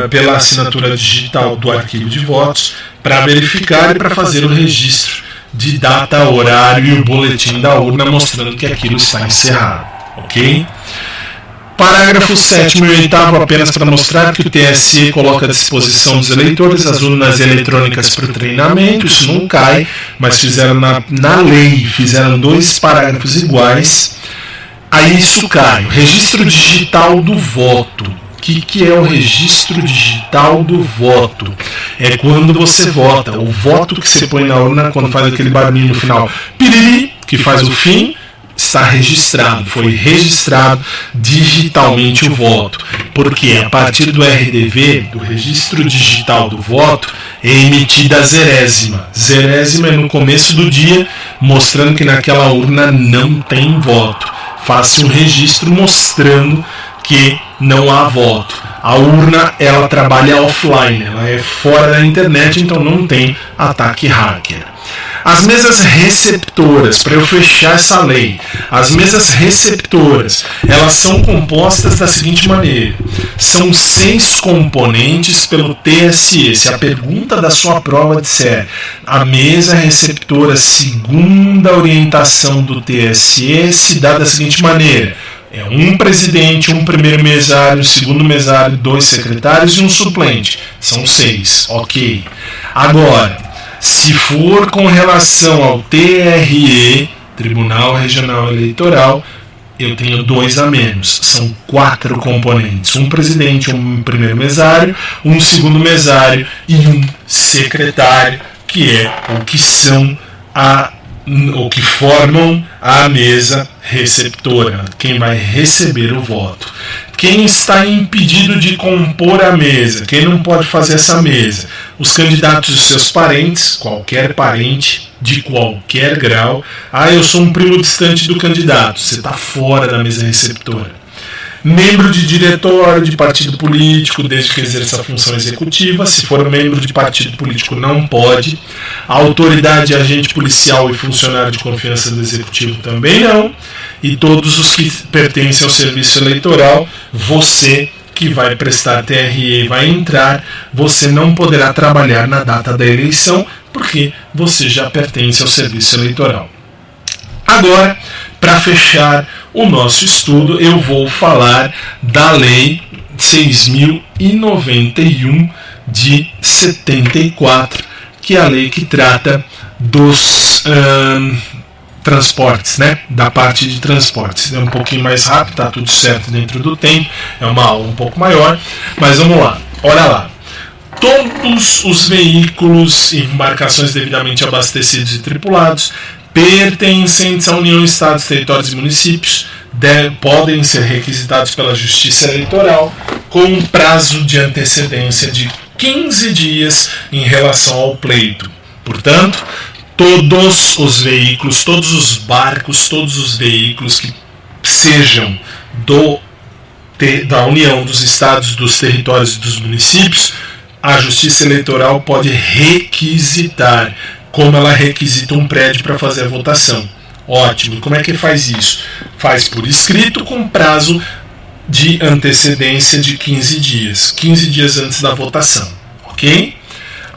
pela assinatura digital do arquivo de votos para verificar e para fazer o registro de data, horário e o boletim da urna mostrando que aquilo está encerrado. Ok? Parágrafo 7º e 8º, apenas para mostrar que o TSE coloca à disposição dos eleitores as urnas eletrônicas para o treinamento. Isso não cai, mas fizeram na lei, fizeram 2 parágrafos iguais. Aí isso cai. O registro digital do voto. O que é o registro digital do voto? É quando você vota. O voto que você põe na urna, quando faz aquele barulhinho no final, piriri, que faz o fim, está registrado, foi registrado digitalmente o voto, porque a partir do RDV, do registro digital do voto, é emitida a zerésima. Zerésima é no começo do dia, mostrando que naquela urna não tem voto. Faça um registro mostrando que não há voto. A urna, ela trabalha offline, ela é fora da internet, então não tem ataque hacker. As mesas receptoras, para eu fechar essa lei, as mesas receptoras, elas são compostas da seguinte maneira: são 6 componentes pelo TSE. Se a pergunta da sua prova disser a mesa receptora, segundo a orientação do TSE, se dá da seguinte maneira: é um presidente, um primeiro mesário, um segundo mesário, 2 secretários e um suplente. São 6, ok. Agora, se for com relação ao TRE, Tribunal Regional Eleitoral, eu tenho 2 a menos. São 4 componentes. Um presidente, um primeiro mesário, um segundo mesário e um secretário, que é o que são o que formam a mesa receptora, quem vai receber o voto. Quem está impedido de compor a mesa, quem não pode fazer essa mesa? Os candidatos e seus parentes, qualquer parente de qualquer grau. Eu sou um primo distante do candidato, você está fora da mesa receptora. Membro de diretório de partido político, desde que exerça a função executiva. Se for membro de partido político, não pode. A autoridade, agente policial e funcionário de confiança do executivo também não. E todos os que pertencem ao serviço eleitoral, você que vai prestar TRE vai entrar, você não poderá trabalhar na data da eleição, porque você já pertence ao serviço eleitoral. Agora, para fechar o nosso estudo, eu vou falar da Lei 6.091 de 74, que é a lei que trata dos transportes, né? Da parte de transportes. É um pouquinho mais rápido, tá tudo certo dentro do tempo, é uma aula um pouco maior, mas vamos lá, olha lá. Todos os veículos e embarcações devidamente abastecidos e tripulados, pertencentes à União, Estados, Territórios e Municípios, podem ser requisitados pela Justiça Eleitoral com um prazo de antecedência de 15 dias em relação ao pleito. Portanto, todos os veículos, todos os barcos, todos os veículos que sejam da União, dos Estados, dos Territórios e dos Municípios, a Justiça Eleitoral pode requisitar, como ela requisita um prédio para fazer a votação. Ótimo. E como é que faz isso? Faz por escrito com prazo de antecedência de 15 dias. 15 dias antes da votação. Ok?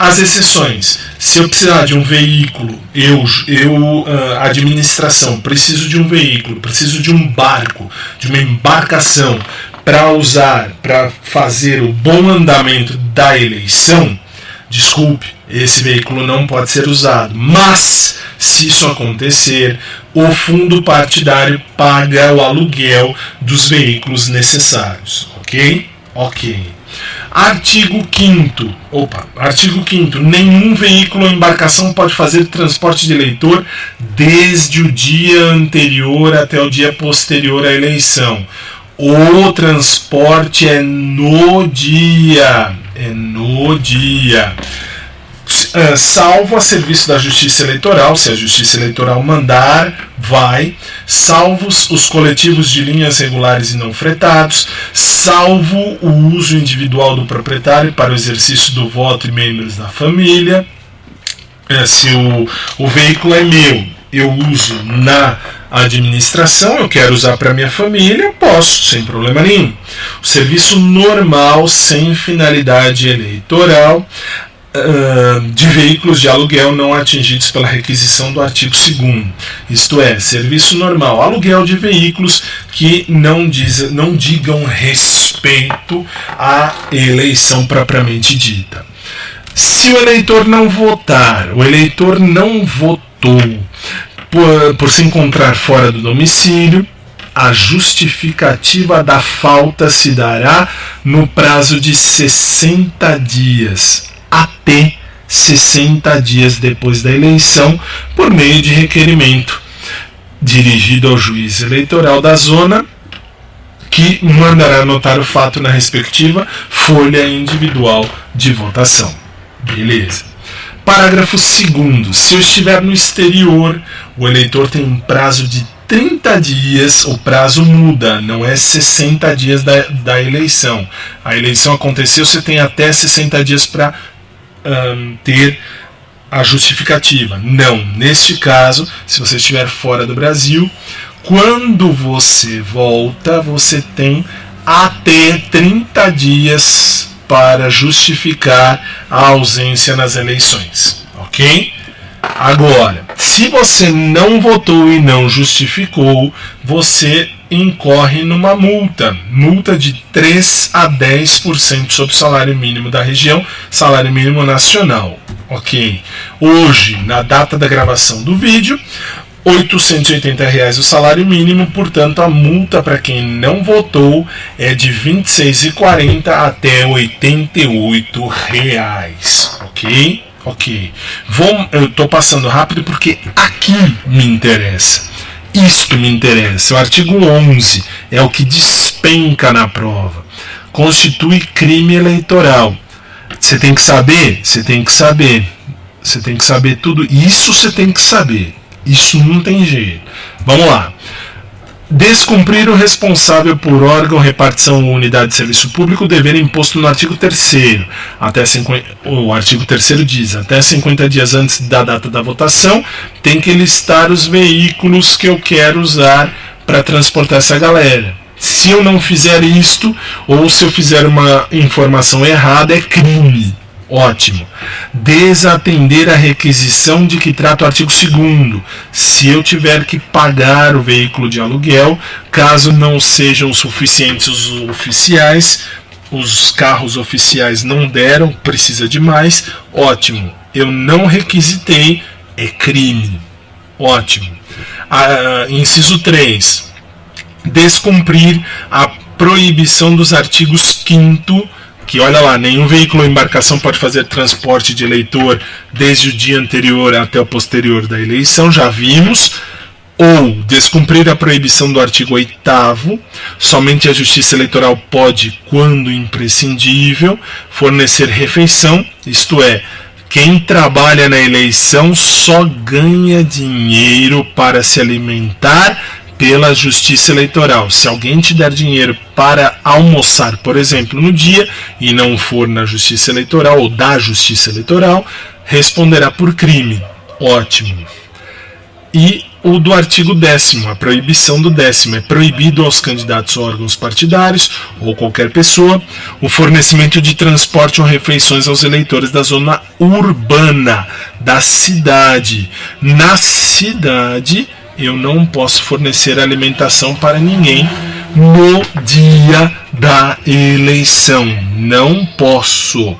As exceções: se eu precisar de um veículo, administração, preciso de um veículo, preciso de um barco, de uma embarcação para usar, para fazer o bom andamento da eleição, desculpe, esse veículo não pode ser usado. Mas, se isso acontecer, o fundo partidário paga o aluguel dos veículos necessários. Ok? Ok. Artigo 5º. Artigo 5º. Nenhum veículo ou embarcação pode fazer transporte de eleitor desde o dia anterior até o dia posterior à eleição. O transporte é no dia. Salvo a serviço da Justiça Eleitoral, se a Justiça Eleitoral mandar, vai, salvos os coletivos de linhas regulares e não fretados, salvo o uso individual do proprietário para o exercício do voto e membros da família. Se o veículo é meu, eu uso na administração, eu quero usar para minha família, posso, sem problema nenhum. O serviço normal, sem finalidade eleitoral, de veículos de aluguel não atingidos pela requisição do artigo 2º, isto é, serviço normal, aluguel de veículos que não digam respeito à eleição propriamente dita. Se o eleitor não votar, o eleitor não votou por se encontrar fora do domicílio, a justificativa da falta se dará no prazo de 60 dias, até 60 dias depois da eleição, por meio de requerimento dirigido ao juiz eleitoral da zona, que mandará anotar o fato na respectiva folha individual de votação. Beleza. Parágrafo 2º. Se eu estiver no exterior, o eleitor tem um prazo de 30 dias, o prazo muda, não é 60 dias da eleição. A eleição aconteceu, você tem até 60 dias para ter a justificativa. Não, neste caso, se você estiver fora do Brasil, quando você volta, você tem até 30 dias para justificar a ausência nas eleições, ok? Agora, se você não votou e não justificou, você incorre numa multa de 3 a 10% sobre o salário mínimo da região, salário mínimo nacional, ok? Hoje, na data da gravação do vídeo, R$ 880 o salário mínimo, portanto a multa para quem não votou é de R$ 26,40 até R$ 88, ok? Ok. Eu estou passando rápido porque aqui me interessa. Isto me interessa. O artigo 11 é o que despenca na prova. Constitui crime eleitoral. Você tem que saber? Você tem que saber. Você tem que saber tudo. Isso você tem que saber. Isso não tem jeito. Vamos lá. Descumprir o responsável por órgão, repartição ou unidade de serviço público o dever imposto no artigo 3º. O artigo 3º diz, até 50 dias antes da data da votação, tem que listar os veículos que eu quero usar para transportar essa galera. Se eu não fizer isto, ou se eu fizer uma informação errada, é crime. Ótimo. Desatender a requisição de que trata o artigo 2º. Se eu tiver que pagar o veículo de aluguel, caso não sejam suficientes os oficiais, os carros oficiais não deram, precisa de mais, ótimo. Eu não requisitei, é crime. Ótimo. Inciso 3. Descumprir a proibição dos artigos 5º, que olha lá, nenhum veículo ou embarcação pode fazer transporte de eleitor desde o dia anterior até o posterior da eleição, já vimos. Ou descumprir a proibição do artigo 8º, somente a Justiça Eleitoral pode, quando imprescindível, fornecer refeição, isto é, quem trabalha na eleição só ganha dinheiro para se alimentar pela Justiça Eleitoral. Se alguém te der dinheiro para almoçar, por exemplo, no dia, e não for na Justiça Eleitoral ou da Justiça Eleitoral, responderá por crime. Ótimo. E o do artigo 10º, a proibição do 10º. É proibido aos candidatos a órgãos partidários ou qualquer pessoa o fornecimento de transporte ou refeições aos eleitores da zona urbana, da cidade. Na cidade, eu não posso fornecer alimentação para ninguém no dia da eleição. Não posso.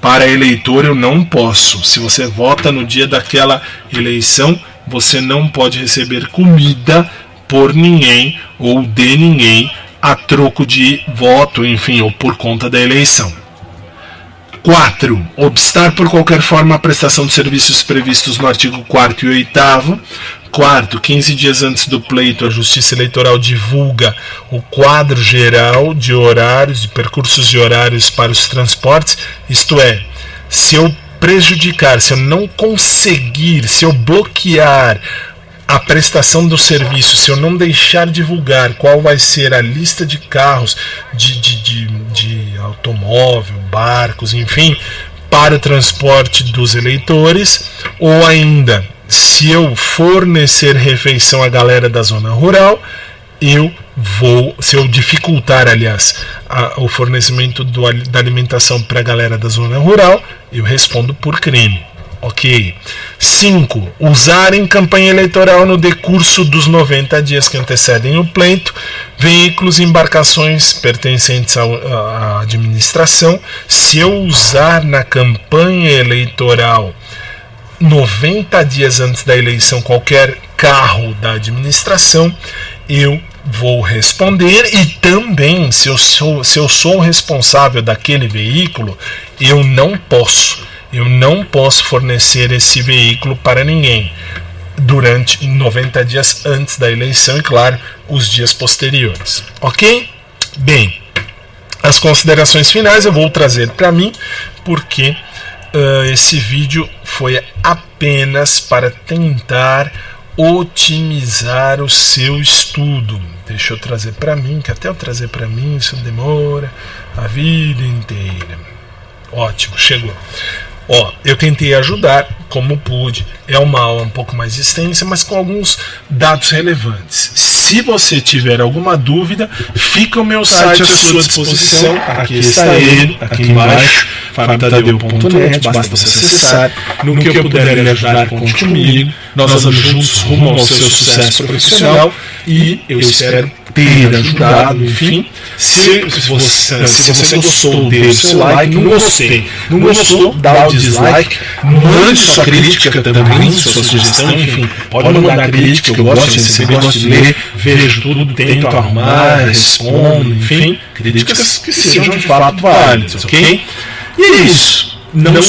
Para eleitor, eu não posso. Se você vota no dia daquela eleição, você não pode receber comida por ninguém ou de ninguém a troco de voto, enfim, ou por conta da eleição. 4. Obstar por qualquer forma a prestação de serviços previstos no artigo 4º e 8º. Quarto, 15 dias antes do pleito, a Justiça Eleitoral divulga o quadro geral de horários, de percursos e horários para os transportes, isto é, se eu prejudicar, se eu não conseguir, se eu bloquear a prestação do serviço, se eu não deixar divulgar qual vai ser a lista de carros, de automóvel, barcos, enfim, para o transporte dos eleitores, ou ainda, se eu fornecer refeição à galera da zona rural, se eu dificultar, aliás, o fornecimento da alimentação para a galera da zona rural, eu respondo por crime. Ok. 5. Usar em campanha eleitoral no decurso dos 90 dias que antecedem o pleito veículos e embarcações pertencentes à administração. Se eu usar na campanha eleitoral 90 dias antes da eleição qualquer carro da administração, eu vou responder. E também, se eu sou o responsável daquele veículo, eu não posso fornecer esse veículo para ninguém durante 90 dias antes da eleição e, claro, os dias posteriores. Ok? Bem, as considerações finais eu vou trazer para mim, porque esse vídeo foi apenas para tentar otimizar o seu estudo. Deixa eu trazer para mim, que até eu trazer para mim isso demora a vida inteira. Ótimo, chegou. Eu tentei ajudar como pude. É uma aula um pouco mais extensa, mas com alguns dados relevantes. Se você tiver alguma dúvida, fica o meu site à sua disposição. Aqui está ele, aqui embaixo, fabtadeu.net. Basta você acessar. No que eu puder lhe ajudar, conte comigo. Nós vamos juntos rumo ao seu sucesso profissional e eu espero ter ajudado, enfim. Se você gostou, dê o seu like. Não gostou, dá o dislike. Mande sua crítica também, sua sugestão, enfim. Pode mandar crítica, eu gosto de receber, gosto de ler, vejo tudo, tento arrumar, respondo, enfim. Críticas que sejam de fato válidas, ok? E é isso. Não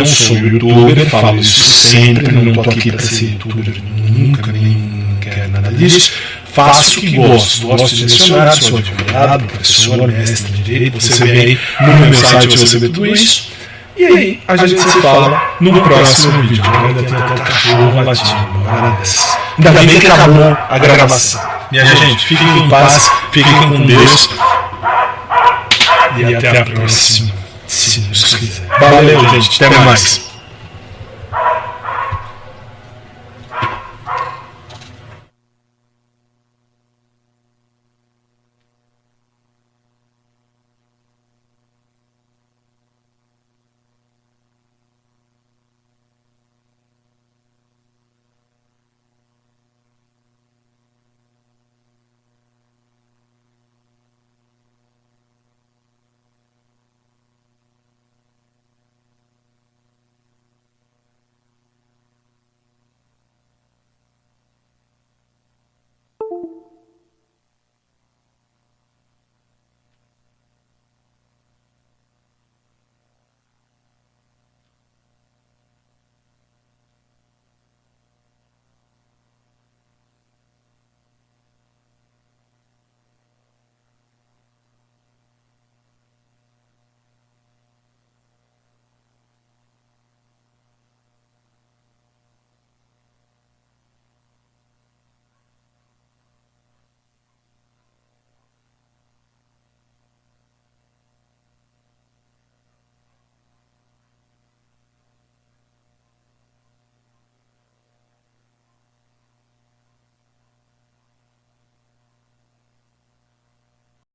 sou youtuber, falo isso sempre, não estou aqui para ser youtuber nunca, nem quero nada disso. Faço o que gosto de lecionar, sou advogado, professor, mestre em direito, você vê aí no meu site, você vê tudo isso. E aí, a gente se fala no próximo vídeo. Ainda tem até o cachorro latindo. Ainda bem que acabou a gravação. Minha gente, fiquem em paz, fiquem com Deus. E até a próxima, se Deus quiser. Valeu, gente. Até mais.